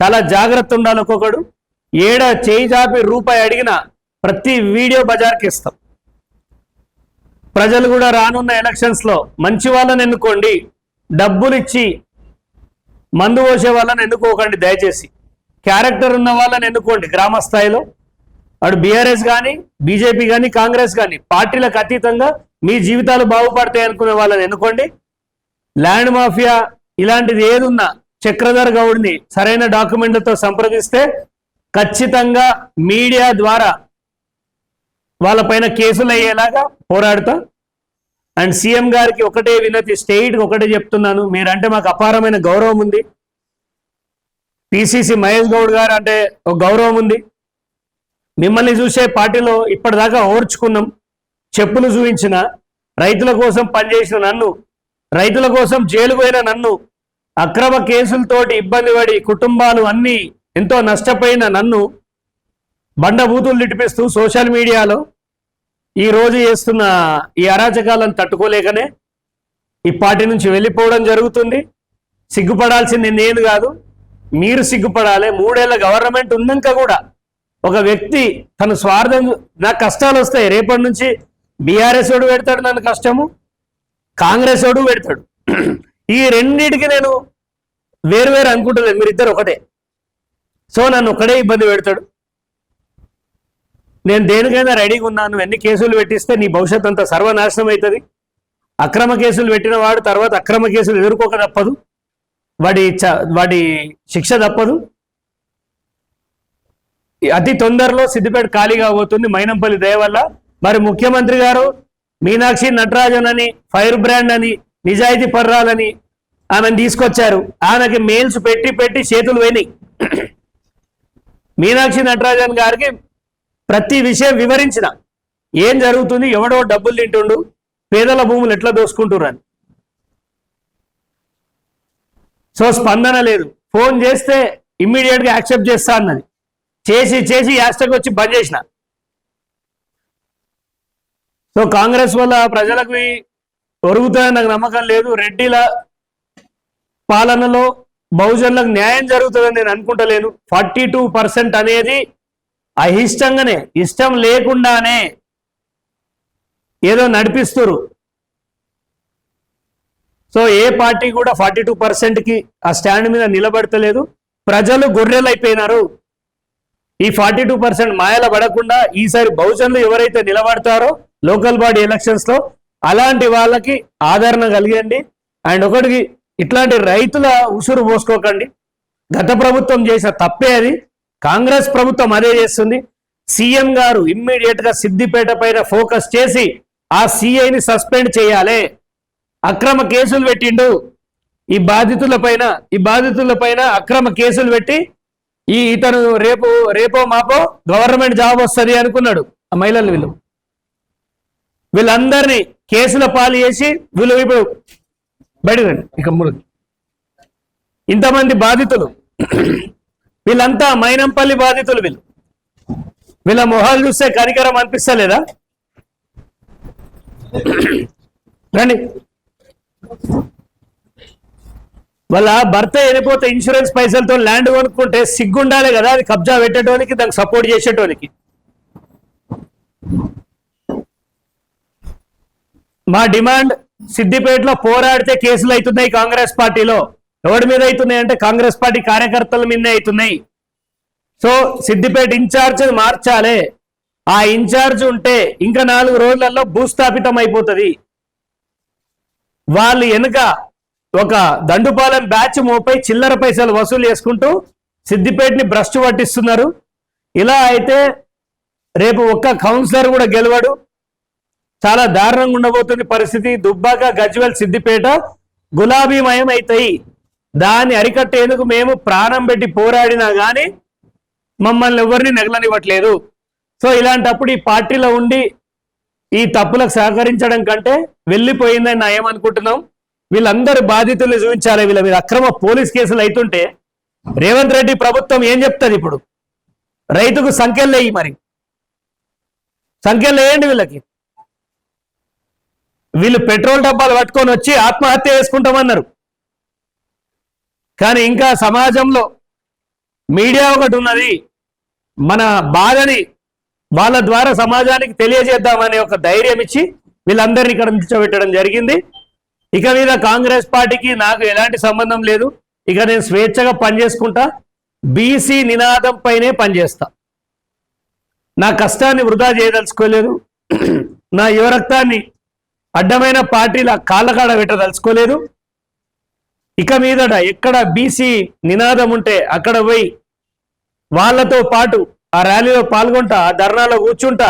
చాలా జాగ్రత్త ఉండాలి. ఒక్కొక్కడు ఏడ చేయి చాపి రూపాయి అడిగినా ప్రతి వీడియో బజార్కి ఇస్తాం. ప్రజలు కూడా రానున్న ఎలక్షన్స్లో మంచి వాళ్ళని ఎన్నుకోండి, డబ్బులు ఇచ్చి మందు పోసే వాళ్ళని ఎన్నుకోకండి. దయచేసి క్యారెక్టర్ ఉన్న వాళ్ళని ఎన్నుకోండి. గ్రామ స్థాయిలో అటు బీఆర్ఎస్ కానీ బీజేపీ కానీ కాంగ్రెస్ కానీ పార్టీలకు అతీతంగా మీ జీవితాలు బాగుపడతాయి అనుకునే వాళ్ళని ఎన్నుకోండి. ల్యాండ్ మాఫియా ఇలాంటిది ఏదున్నా చక్రధర్ గౌడ్ని సరైన డాక్యుమెంట్లతో సంప్రదిస్తే ఖచ్చితంగా మీడియా ద్వారా వాళ్ళపైన కేసులు అయ్యేలాగా పోరాడుతా. అండ్ సీఎం గారికి ఒకటే వినతి, స్టేట్కి ఒకటే చెప్తున్నాను, మీరంటే మాకు అపారమైన గౌరవం ఉంది. పిసిసి మహేష్ గౌడ్ గారు అంటే ఒక గౌరవం ఉంది. మిమ్మల్ని చూసే పార్టీలో ఇప్పటిదాకా ఓర్చుకున్నాం. చెప్పులు చూపించిన, రైతుల కోసం పనిచేసిన నన్ను, రైతుల కోసం జైలు పోయిన నన్ను, అక్రమ కేసులతోటి ఇబ్బంది పడి కుటుంబాలు అన్నీ ఎంతో నష్టపోయిన నన్ను బండబూతులు లిటిపిస్తూ సోషల్ మీడియాలో ఈ రోజు చేస్తున్న ఈ అరాచకాలను తట్టుకోలేకనే ఈ పార్టీ నుంచి వెళ్ళిపోవడం జరుగుతుంది. సిగ్గుపడాల్సింది నేను కాదు, మీరు సిగ్గుపడాలి. 3 ఏళ్ల గవర్నమెంట్ ఉన్నాక కూడా ఒక వ్యక్తి తన స్వార్థం, నాకు కష్టాలు వస్తాయి, రేపటి నుంచి బీఆర్ఎస్ వాడు పెడతాడు నన్ను కష్టము, కాంగ్రెస్ వాడు పెడతాడు. ఈ రెండింటికి నేను వేరు అనుకుంటలేదు, మీరిద్దరు ఒకటే. సో నన్ను ఒకడే ఇబ్బంది పెడతాడు. నేను దేనికైనా రెడీగా ఉన్నాను. ఎన్ని కేసులు పెట్టిస్తే నీ భవిష్యత్ అంతా సర్వనాశనం అవుతుంది. అక్రమ కేసులు పెట్టిన వాడు తర్వాత అక్రమ కేసులు ఎదుర్కోక తప్పదు, వాడి శిక్ష తప్పదు. అతి తొందరలో సిద్దిపేట ఖాళీగా పోతుంది మైనంపల్లి దయ వల్ల. మరి ముఖ్యమంత్రి గారు మీనాక్షి నటరాజన్ అని, ఫైర్ బ్రాండ్ అని, నిజాయితీ పర్రాలని ఆమెను తీసుకొచ్చారు. ఆమెకి మెయిల్స్ పెట్టి చేతులు పోయినాయి. మీనాక్షి నటరాజన్ గారికి ప్రతి విషయం వివరించిన, ఏం జరుగుతుంది, ఎవడో డబ్బులు తింటుండు, పేదల భూములు ఎట్లా దోసుకుంటున్నారు అని. సో స్పందన లేదు. ఫోన్ చేస్తే ఇమ్మీడియట్గా యాక్సెప్ట్ చేస్తా అన్నది. చేసి యాస్టకు వచ్చి బంద్ చేసిన. సో కాంగ్రెస్ వల్ల ప్రజలకు ఒరుగుతాయని నాకు నమ్మకం లేదు. రెడ్డిల పాలనలో బహుజనులకు న్యాయం జరుగుతుందని నేను అనుకుంటలేను. 42% అనేది అయిష్టంగానే, ఇష్టం లేకుండానే ఏదో నడిపిస్తురు. సో ఏ పార్టీ కూడా 42%కి ఆ స్టాండ్ మీద నిలబడతలేదు. ప్రజలు గొర్రెలైపోయినారు. ఈ 42% మాయల పడకుండా ఈసారి బహుజనులు ఎవరైతే నిలబడతారో లోకల్ బాడీ ఎలక్షన్స్ లో అలాంటి వాళ్ళకి ఆదరణ కలిగండి. అండ్ ఒకటికి ఇట్లాంటి రైతుల ఉసురు పోసుకోకండి. గత ప్రభుత్వం చేసిన తప్పే అది, కాంగ్రెస్ ప్రభుత్వం అదే చేస్తుంది. సీఎం గారు ఇమ్మీడియట్ గా సిద్దిపేట పైన ఫోకస్ చేసి ఆ సిఐని సస్పెండ్ చేయాలి. అక్రమ కేసులు పెట్టిండు. ఈ బాధితుల పైన అక్రమ కేసులు పెట్టి ఇతను రేపో మాపో గవర్నమెంట్ జాబ్ వస్తుంది అనుకున్నాడు. ఆ మహిళలు వీళ్ళందరినీ కేసుల పాలు చేసి వీళ్ళు ఇప్పుడు బయటకు ఇక ఇంతమంది బాధితులు, వీళ్ళంతా మైనంపల్లి బాధితులు. వీళ్ళ మొహాలు చూస్తే కనికరం అనిపిస్తలేదా? రండి. వాళ్ళ భర్త వెళ్ళిపోతే ఇన్సూరెన్స్ పైసలతో ల్యాండ్ కొనుక్కుంటే సిగ్గుండాలి కదా, అది కబ్జా పెట్టేటోనికి, దానికి సపోర్ట్ చేసేటోనికి. మా డిమాండ్, సిద్దిపేటలో పోరాడితే కేసులు అవుతున్నాయి కాంగ్రెస్ పార్టీలో. ఎవరి మీద అవుతున్నాయి అంటే కాంగ్రెస్ పార్టీ కార్యకర్తల మీదనే అవుతున్నాయి. సో సిద్దిపేట ఇన్ఛార్జ్ మార్చాలి. ఆ ఇన్ఛార్జ్ ఉంటే ఇంకా 4 రోజులలో భూస్థాపితం అయిపోతుంది. వాళ్ళు వెనుక ఒక దండుపాలెం బ్యాచ్ మోపై చిల్లర పైసలు వసూలు చేసుకుంటూ సిద్దిపేటని భ్రష్టు పట్టిస్తున్నారు. ఇలా అయితే రేపు ఒక్క కౌన్సిలర్ కూడా గెలవడు. చాలా దారుణంగా ఉండబోతుంది పరిస్థితి. దుబ్బాక, గజ్వేల్, సిద్దిపేట గులాబీమయం అవుతాయి. దాన్ని అరికట్టేందుకు మేము ప్రాణం పెట్టి పోరాడినా కానీ మమ్మల్ని ఎవరిని నెగలనివ్వట్లేదు. సో ఇలాంటప్పుడు ఈ పార్టీలో ఉండి ఈ తప్పులకు సహకరించడం కంటే వెళ్ళిపోయిందని నా ఏమనుకుంటున్నాం. వీళ్ళందరూ బాధితులు చూపించాలి. వీళ్ళ మీద అక్రమ పోలీస్ కేసులు అవుతుంటే రేవంత్ రెడ్డి ప్రభుత్వం ఏం చెప్తుంది? ఇప్పుడు రైతుకు సంఖ్యలు లేయి మరి. సంఖ్యలు వేయండి వీళ్ళకి. వీళ్ళు పెట్రోల్ డబ్బాలు పట్టుకొని వచ్చి ఆత్మహత్య చేసుకుంటామన్నారు. కానీ ఇంకా సమాజంలో మీడియా ఒకటి ఉన్నది, మన బాధని వాళ్ళ ద్వారా సమాజానికి తెలియజేద్దామనే ఒక ధైర్యం ఇచ్చి వీళ్ళందరినీ ఇక్కడ నిల్చోబెట్టడం జరిగింది. ఇక మీద కాంగ్రెస్ పార్టీకి నాకు ఎలాంటి సంబంధం లేదు. ఇక నేను స్వేచ్ఛగా పనిచేసుకుంటా, బీసీ నినాదం పైనే పనిచేస్తా. నా కష్టాన్ని వృధా చేయదలుచుకోలేదు, నా యువరక్తాన్ని అడ్డమైన పార్టీల కాళ్ళకాడ పెట్టదలుచుకోలేదు. ఇక మీదట ఎక్కడ బీసీ నినాదం ఉంటే అక్కడ పోయి వాళ్ళతో పాటు ఆ ర్యాలీలో పాల్గొంటా, ఆ ధర్నాలో కూర్చుంటా,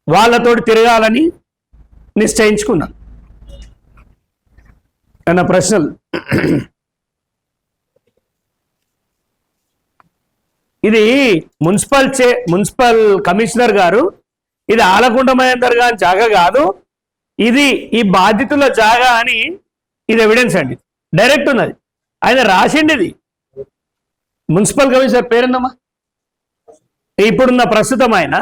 వాళ్ళతోటి తిరగాలని నిశ్చయించుకున్నా. అన్న ప్రశ్నలు. ఇది మున్సిపల్ కమిషనర్ గారు, ఇది ఆలకుంట మహేందర్ గారి జాగా కాదు, ఇది ఈ బాధితుల జాగా అని ఇది ఎవిడెన్స్ అండి, డైరెక్ట్ ఉన్నది. ఆయన రాసిండి. ఇది మున్సిపల్ కమిషనర్ పేరుందమ్మా, ఇప్పుడున్న ప్రస్తుతం ఆయన.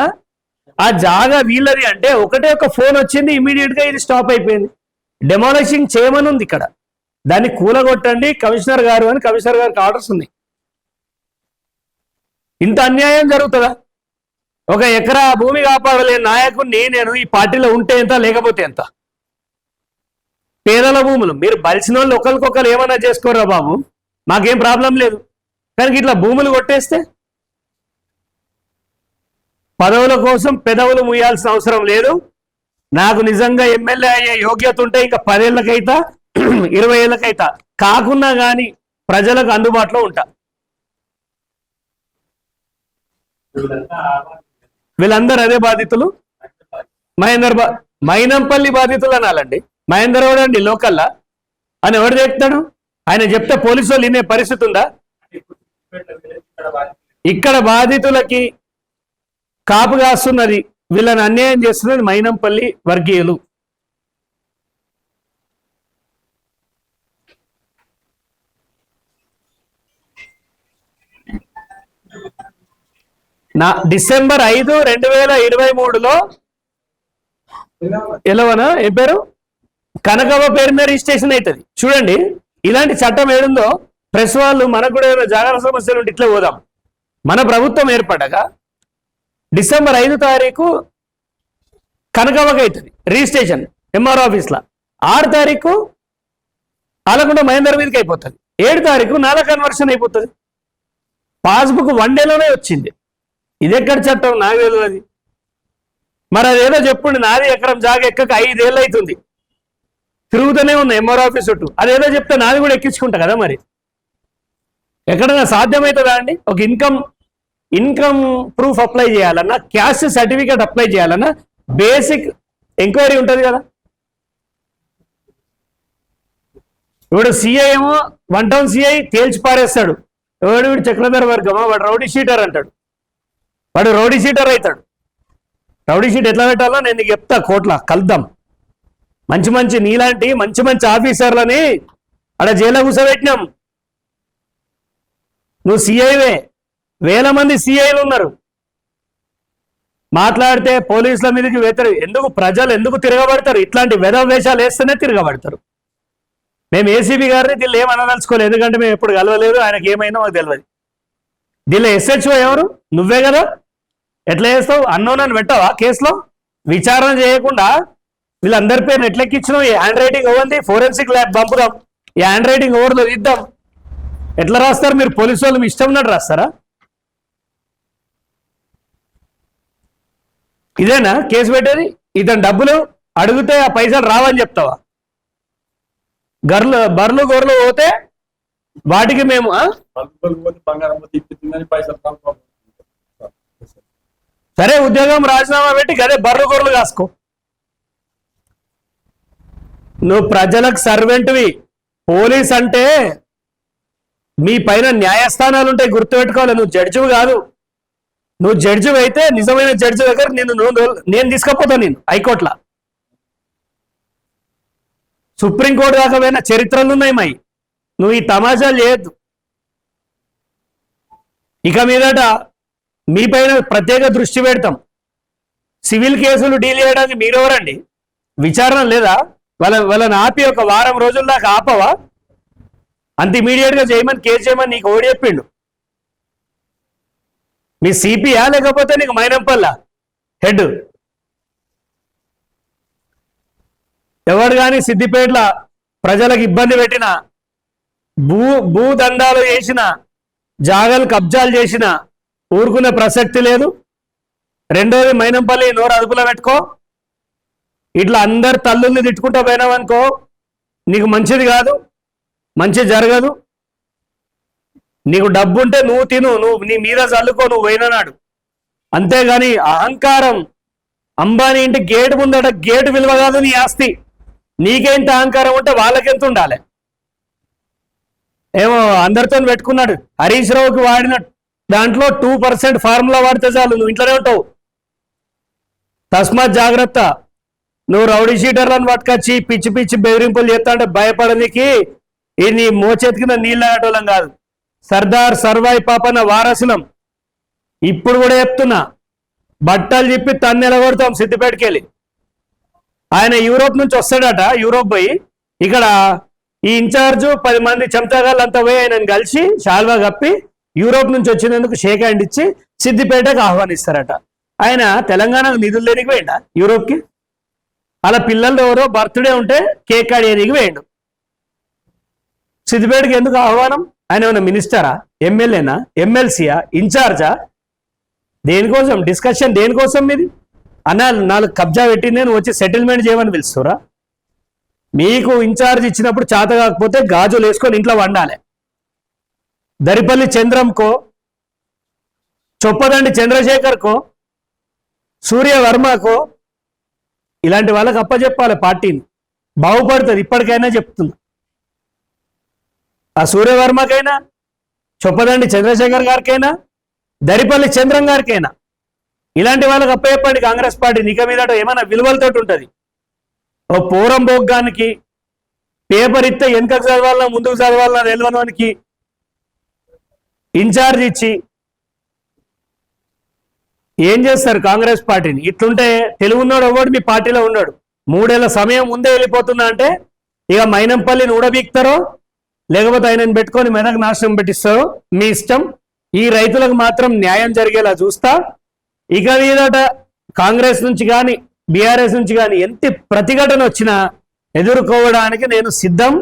ఆ జాగా వీళ్ళది అంటే ఒకటే ఒక ఫోన్ వచ్చింది, ఇమీడియట్ గా ఇది స్టాప్ అయిపోయింది. డెమాలిషింగ్ చేయమని ఉంది ఇక్కడ, దాన్ని కూలగొట్టండి కమిషనర్ గారు అని కమిషనర్ గారికి ఆర్డర్స్ ఉన్నాయి. ఇంత అన్యాయం జరుగుతుందా? ఒక ఎకరా భూమి కాపాడలేని నాయకుడిని నేను ఈ పార్టీలో ఉంటే ఎంత లేకపోతే ఎంత? పేదల భూములు మీరు బలిసిన వాళ్ళు ఒకరికొకరు ఏమన్నా చేసుకోరా బాబు, మాకేం ప్రాబ్లం లేదు. కానీ ఇట్లా భూములు కొట్టేస్తే పదవుల కోసం పెదవులు ముయ్యాల్సిన అవసరం లేదు. నాకు నిజంగా ఎమ్మెల్యే అయ్యే యోగ్యత ఉంటే ఇంకా 10 ఏళ్ళకైతా 20 ఏళ్ళకైతా కాకున్నా కానీ ప్రజలకు అందుబాటులో ఉంటా. వీళ్ళందరూ అదే బాధితులు. మైనంపల్లి బాధితులు అనాలండి. మహేందర్ గౌడ్ అండి లోకల్లా అని ఎవరు చెప్తాడు? ఆయన చెప్తే పోలీసు వాళ్ళు వినే పరిస్థితి ఉందా? ఇక్కడ బాధితులకి కాపు కాస్తున్నది, వీళ్ళని అన్యాయం చేస్తున్నది మైనంపల్లి వర్గీయులు. డిసెంబర్ 5, 2023లో ఎలవనా ఏ పేరు కనకవ్వ పేరు మీద రిజిస్ట్రేషన్ అవుతుంది. చూడండి ఇలాంటి చట్టం ఏడుందో. ప్రెస్ వాళ్ళు మనకు కూడా ఏమైనా జాగ్రత్త సమస్యలు ఉంటే ఇట్లా పోదాం. మన ప్రభుత్వం ఏర్పడగా డిసెంబర్ 5 తారీఖు కనకవ్వకి అవుతుంది రిజిస్ట్రేషన్ ఎంఆర్ ఆఫీస్లో. 6 తారీఖు ఆలకుంట మహేందర్ మీదకి అయిపోతుంది. 7 తారీఖు నాలా కన్వర్షన్ అయిపోతుంది. పాస్బుక్ 1 డేలోనే వచ్చింది. ఇది ఎక్కడ చట్టం నాకు తెలియదు. మరి అదేదో చెప్పుండి, నాది ఎకరం జాగా ఎక్కక 5 ఏళ్ళు అవుతుంది, తిరుగుతూనే ఉంది ఎంఆర్ ఆఫీస్ చుట్టూ. అదేదో చెప్తే నాది కూడా ఎక్కించుకుంటా కదా. మరి ఎక్కడైనా సాధ్యమవుతుందా అండి? ఒక ఇన్కమ్ ప్రూఫ్ అప్లై చేయాలన్నా, క్యాస్ట్ సర్టిఫికేట్ అప్లై చేయాలన్నా బేసిక్ ఎంక్వైరీ ఉంటుంది కదా. ఇప్పుడు సిఐ ఏమో 1 టౌన్ సిఐ తేల్చి పారేస్తాడు, వీడు చక్రధర వర్గమా, వాడు రౌడీ షీటర్ అంటాడు. వాడు రౌడీ షీటర్ అవుతాడు. రౌడీ షీట్ ఎట్లా పెట్టాలో నేను నీకు చెప్తా, కోట్ల కలుద్దాం. మంచి నీలాంటి మంచి ఆఫీసర్లని అక్కడ జైల్లో కూర్చోబెట్టినాం. నువ్వు సిఐవే, 1000 మంది సిఐలు ఉన్నారు. మాట్లాడితే పోలీసుల మీదకి ఎందుకు ప్రజలు ఎందుకు తిరగబడతారు? ఇట్లాంటి వేషాలు వేస్తేనే తిరగబడతారు. మేము ఏసీబీ గారిని దీనిలో ఏమనదలుచుకోలేదు, ఎందుకంటే మేము ఎప్పుడు కలవలేదు, ఆయనకి ఏమైనా మాకు తెలియదు. దీనిలో ఎస్హెచ్ఓ ఎవరు? నువ్వే కదా. ఎట్లా చేస్తావు? అన్నోన్ అని పెట్టావా కేసులో? విచారణ చేయకుండా వీళ్ళందరి పేరు ఎట్లెక్కించినావు? ఈ హ్యాండ్ రైటింగ్ అవ్వండి, ఫోరెన్సిక్ ల్యాబ్ పంపుదాం, ఈ హ్యాండ్ రైటింగ్ ఓవర్లో ఇద్దాం. ఎట్లా రాస్తారు మీరు? పోలీసు వాళ్ళు మీ ఇష్టం ఉన్నట్టు రాస్తారా? ఇదేనా కేసు పెట్టేది? ఇతను డబ్బులు అడిగితే ఆ పైసలు రావని చెప్తావా? బర్లు గొర్రెలు పోతే వాటికి మేము సరే ఉద్యోగం రాజీనామా పెట్టి అదే బర్రు గొర్రెలు కాసుకో. నువ్వు ప్రజలకు సర్వెంట్వి. పోలీస్ అంటే మీ పైన న్యాయస్థానాలు ఉంటాయి, గుర్తుపెట్టుకోవాలి. నువ్వు జడ్జివి కాదు. నువ్వు జడ్జివి అయితే నిజమైన జడ్జి దగ్గర నేను తీసుకపోతాను. నేను హైకోర్టులో, సుప్రీంకోర్టు దాకా పోయిన చరిత్రలు ఉన్నాయి మై. నువ్వు ఈ తమాషాలు చేయొద్దు. ఇక మీదట మీ పైన ప్రత్యేక దృష్టి పెడతాం. సివిల్ కేసులు డీల్ చేయడానికి మీరెవరండి? విచారణ లేదా? వాళ్ళని ఆపి ఒక వారం రోజుల దాకా ఆపవా? అంత ఇమీడియట్ గా చేయమని, కేసు చేయమని నీకు ఓడి చెప్పిండు? మీ సిపియా లేకపోతే నీకు మైనంపల్లా హెడ్? ఎవరు కానీ సిద్దిపేటలో ప్రజలకు ఇబ్బంది పెట్టిన, భూదండాలు చేసిన, జాగలు కబ్జాలు చేసిన ఊరుకునే ప్రసక్తి లేదు. రెండోది, మైనంపల్లి నోరు అదుపులో పెట్టుకో. ఇట్లా అందరు తల్లుల్ని తిట్టుకుంటూ పోయినావనుకో నీకు మంచిది కాదు, మంచి జరగదు. నీకు డబ్బు ఉంటే నువ్వు తిను, నువ్వు నీ మీద చల్లుకో, నువ్వు పోయినాడు. అంతేగాని అహంకారం, అంబానీ ఇంటి గేటు ముందట గేటు విలువ కాదు నీ ఆస్తి. నీకేంత అహంకారం ఉంటే వాళ్ళకెంత ఉండాలి? ఏమో అందరితో పెట్టుకున్నాడు. హరీష్ రావుకి వాడిన దాంట్లో 2% ఫార్ములా వాడితే చాలు, నువ్వు ఇంట్లోనే ఉంటావు. తస్మాత్ జాగ్రత్త. నువ్వు రౌడీ షీటర్లను పట్టుకొచ్చి పిచ్చి పిచ్చి బెదిరింపులు చేస్తా అంటే భయపడనికి ఈ నీ మోచేతి కింద నీళ్ళు ఆగటోళ్ళం కాదు. సర్దార్ సర్వాయి పాపన్న వారసులం. ఇప్పుడు కూడా చెప్తున్నా, బట్టలు చెప్పి తన్నెలగొడతాం సిద్దిపేటకి వెళ్ళి. ఆయన యూరోప్ నుంచి వస్తాడట, యూరోప్ పోయి ఇక్కడ ఈ ఇన్ఛార్జు 10 మంది చెంచాగాళ్ళు అంతా పోయి ఆయనను కలిసి షాల్వా కప్పి యూరోప్ నుంచి వచ్చినందుకు షేక్ హ్యాండ్ ఇచ్చి సిద్దిపేటకు ఆహ్వానిస్తారట. ఆయన తెలంగాణకు నిధులు దేనికి పోయిండా యూరోప్కి? అలా పిల్లలు ఎవరో బర్త్డే ఉంటే కేక్ కట్ చేయడానికి పోయిండు. సిద్దిపేటకి ఎందుకు ఆహ్వానం? ఆయన ఏమన్నా మినిస్టరా, ఎమ్మెల్యేనా, ఎమ్మెల్సీయా, ఇన్ఛార్జా? దేనికోసం డిస్కషన్? దేనికోసం మీది? అన్న 4 కబ్జా పెట్టింది నేను వచ్చి సెటిల్మెంట్ చేయమని పిలుస్తురా? మీకు ఇన్ఛార్జ్ ఇచ్చినప్పుడు చేత కాకపోతే గాజులు వేసుకొని ఇంట్లో వండాలి. దరిపల్లి చంద్రంకో, చొప్పదండి చంద్రశేఖర్కో, సూర్యవర్మకో ఇలాంటి వాళ్ళకి అప్పచెప్పాలి పార్టీని. బాగుపడుతుంది. ఇప్పటికైనా చెప్తున్నా, ఆ సూర్యవర్మకైనా, చొప్పదండి చంద్రశేఖర్ గారికైనా, దరిపల్లి చంద్రం గారికైనా ఇలాంటి వాళ్ళకి అప్పచెప్పండి కాంగ్రెస్ పార్టీ. నిక మీదట ఏమైనా విలువలతో ఉంటుంది. ఓ పూరం బోగ్గానికి పేపర్ ఇస్తే వెనుకకు చదవాలన్నా ముందుకు చదవాలన్నా తెలియనికి ఇన్ఛార్జ్ ఇచ్చి ఏం చేస్తారు కాంగ్రెస్ పార్టీని? ఇట్లుంటే తెలుగున్నాడు ఎవడు మీ పార్టీలో ఉన్నాడు. 3 ఏళ్ల సమయం ముందే వెళ్ళిపోతున్నా అంటే ఇక మైనంపల్లిని ఊడబీక్తారో లేకపోతే ఆయనను పెట్టుకొని మెదక్ నాశనం పెట్టిస్తారో మీ ఇష్టం. ఈ రైతులకు మాత్రం న్యాయం జరిగేలా చూస్తా. ఇక మీదట కాంగ్రెస్ నుంచి కానీ బీఆర్ఎస్ నుంచి కానీ ఎంత ప్రతిఘటన వచ్చినా ఎదుర్కోవడానికి నేను సిద్ధం.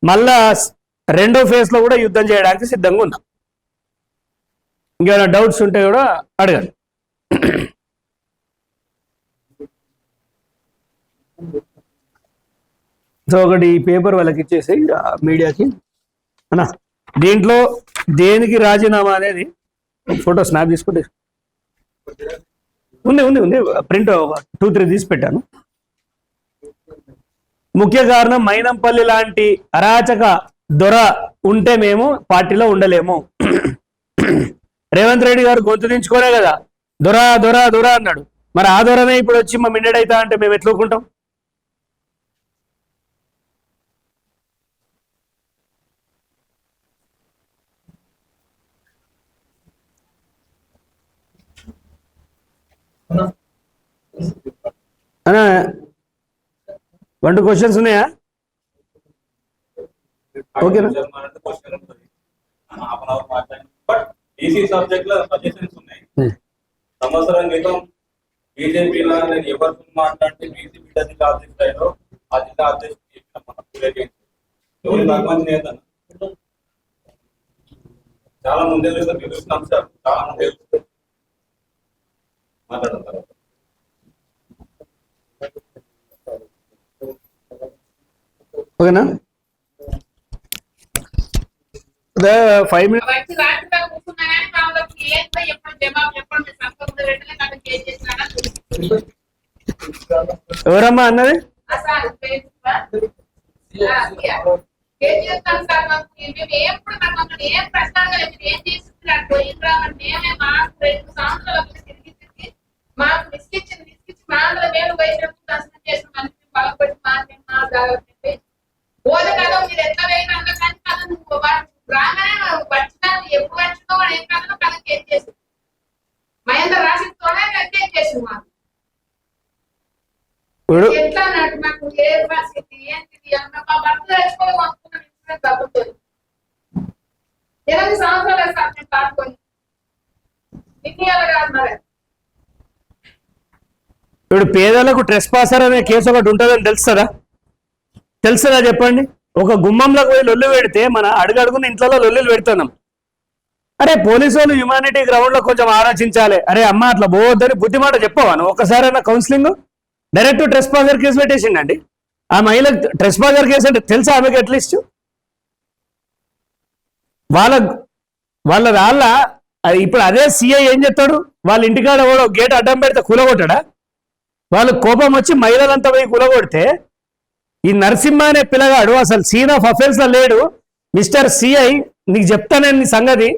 మళ్ళా 2వ ఫేజ్ లో కూడా యుద్ధం చేయడానికి సిద్ధంగా ఉన్నా. ఇంకేమైనా డౌట్స్ ఉంటే కూడా అడగండి. సో ఒకటి ఈ పేపర్ వాళ్ళకి ఇచ్చేసి మీడియాకి అన్నా, దీంట్లో దేనికి రాజీనామా అనేది ఫోటో స్నాప్ తీసుకుంటే ఉంది ఉంది ఉంది ప్రింట్ 2-3 తీసి పెట్టాను. ముఖ్య కారణం మైనంపల్లి లాంటి అరాచక దొర ఉంటే మేము పార్టీలో ఉండలేము. రేవంత్ రెడ్డి గారు గొంతు దించుకోలే కదా, దొర దొర దొర అన్నాడు. మరి ఆ దొరనే ఇప్పుడు వచ్చి మా మిన్నడైతా అంటే మేము ఎట్లుకుంటాం? అన్నా 1-2 క్వశ్చన్స్ ఉన్నాయా? ఓకేనా? సంవత్సరం క్రితం బీజేపీలో నేను ఎవరితో మాట్లాడితే బీజేపీ అధ్యక్షుడు అయ్యారో అధిక అధ్యక్షుడు చాలా ముందే చూసిన అంశాలు చాలా ముందే మాట్లాడతారు. ఓకేనా? 5 minutes. ఎవరమ్మా అన్నది? మహేందర్ రాసిన తోనే చేసి మాకు ఇప్పుడు ఎట్లా అన్నట్టు నాకు ఏ పరిస్థితి ఏంటిది అన్న మా భర్త తెచ్చుకొని వండుకున్న ఇన్సూరెన్స్ తగ్గుతుంది 8 సంవత్సరాలు సార్ నేను కాటుకొని ఇన్నియాలు కాదు మరి ఇప్పుడు పేదలకు ట్రెస్పాసర్ అనే కేసు ఒకటి ఉంటుందని తెలుస్తుందా చెప్పండి. ఒక గుమ్మంలోకి పోయి లొల్లు పెడితే మన అడుగడుగున ఇంట్లో లొల్లులు పెడుతున్నాం. అరే పోలీసు వాళ్ళు హ్యుమానిటీ గ్రౌండ్ లో కొంచెం ఆలోచించాలి. అరే అమ్మ అట్లా పోవద్దని బుద్ధి మాట చెప్పవాను. ఒకసారైనా కౌన్సిలింగ్ డైరెక్ట్ ట్రెస్పాసర్ కేసు పెట్టేసిండండి. ఆ మహిళ ట్రెస్పాసర్ కేసు అంటే తెలుసా ఆమెకి అట్లీస్ట్ వాళ్ళ ఇప్పుడు అదే సిఐ ఏం చెప్తాడు, వాళ్ళ ఇంటికాడ గేట్ అడ్డం పెడితే కూలగొట్టాడా? వాళ్ళు కోపం వచ్చి మహిళలంతా పోయి కూలగొడితే ఈ నరసింహ అనే పిల్లగాడు అసలు సీన్ ఆఫ్ అఫెన్స్ లో లేడు. మిస్టర్ సిఐ నీకు చెప్తానని సంగతి,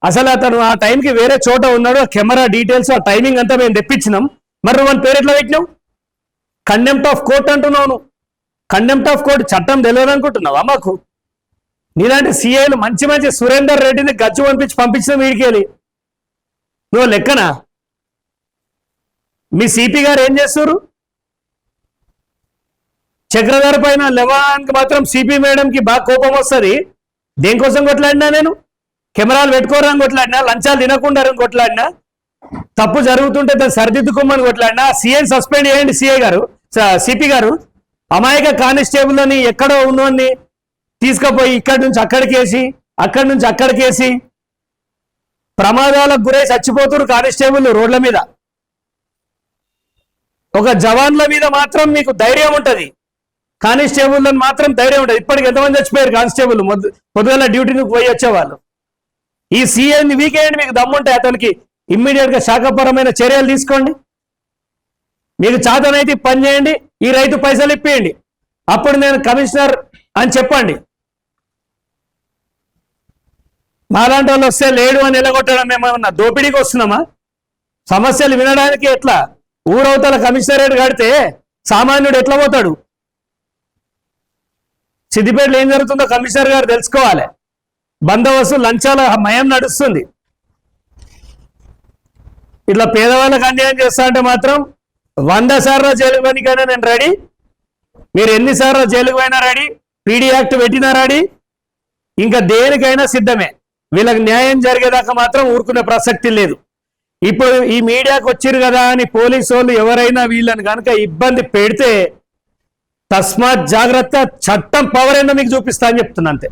అసలు అతను ఆ టైంకి వేరే చోట ఉన్నాడు. ఆ కెమెరా డీటెయిల్స్ ఆ టైమింగ్ అంతా మేము తెప్పించినాం. మరి నువ్వు పేరు ఎట్లా పెట్టినావు? కండెంప్ట్ ఆఫ్ కోర్ట్ అంటున్నావు. కండెంప్ట్ ఆఫ్ కోర్ట్ చట్టం తెలియదు అనుకుంటున్నావా? మాకు నీలాంటి సిఐలు మంచి మంచి సురేందర్ రెడ్డిని గచ్చు పంపించిన వీడికెళ్ళి నువ్వు లెక్కనా? మీ సిపి గారు ఏం చేస్తారు? చక్రధర్ పైన లెవాన్కి మాత్రం సిపి మేడంకి బాగా కోపం వస్తుంది. దేనికోసం కొట్లాడినా నేను? కెమెరాలు పెట్టుకోరని కొట్లాడినా, లంచాలు తినకుండా కొట్లాడినా, తప్పు జరుగుతుంటే దాన్ని సరిదిద్దుకోమని కొట్లాడినా. సిఐని సస్పెండ్ చేయండి సిపి గారు. అమాయక కానిస్టేబుల్ అని ఎక్కడో ఉన్నోన్ని తీసుకుపోయి ఇక్కడి నుంచి అక్కడికేసి, అక్కడి నుంచి అక్కడికేసి ప్రమాదాలకు గురై చచ్చిపోతున్నారు కానిస్టేబుల్ రోడ్ల మీద. ఒక జవాన్ల మీద మాత్రం మీకు ధైర్యం ఉంటుంది, కానిస్టేబుల్ మాత్రం ధైర్యం ఉంటుంది. ఇప్పటికి ఎంతమంది చచ్చిపోయారు కానిస్టేబుల్ పొద్దుగల డ్యూటీకి పోయి వచ్చేవాళ్ళు. ఈ సీఐని వీకేయండి, మీకు దమ్ముంటే అతనికి ఇమ్మీడియట్ గా శాఖపరమైన చర్యలు తీసుకోండి. మీకు చేతనైతే పని చేయండి, ఈ రైతు పైసలు ఇప్పియండి, అప్పుడు నేను కమిషనర్ అని చెప్పండి. మాలాంటి వాళ్ళు వస్తే లేడు అని ఎలగొట్టడం మేమన్నా దోపిడీకి వస్తున్నామా? సమస్యలు వినడానికి ఎట్లా? ఊరవతల కమిషనరేట్ కడితే సామాన్యుడు ఎట్లా పోతాడు? సిద్దిపేటలో ఏం జరుగుతుందో కమిషనర్ గారు తెలుసుకోవాలి. బందోబస్తు లంచాల మయం నడుస్తుంది. ఇట్లా పేదవాళ్ళకి అన్యాయం చేస్తా అంటే మాత్రం 100 సార్లు జైలుకు పోయినా నేను రెడీ. మీరు ఎన్నిసార్లు జైలుకు పోయినా రెడీ, పీడీ యాక్ట్ పెట్టినా రెడీ, ఇంకా దేనికైనా సిద్ధమే. వీళ్ళకి న్యాయం జరిగేదాకా మాత్రం ఊరుకునే ప్రసక్తి లేదు. ఇప్పుడు ఈ మీడియాకు వచ్చిరు కదా అని పోలీసు వాళ్ళు ఎవరైనా వీళ్ళని కనుక ఇబ్బంది పెడితే తస్మాత్ జాగ్రత్త, చట్టం పవర్ ఏందో మీకు చూపిస్తా అని చెప్తున్నా అంతే.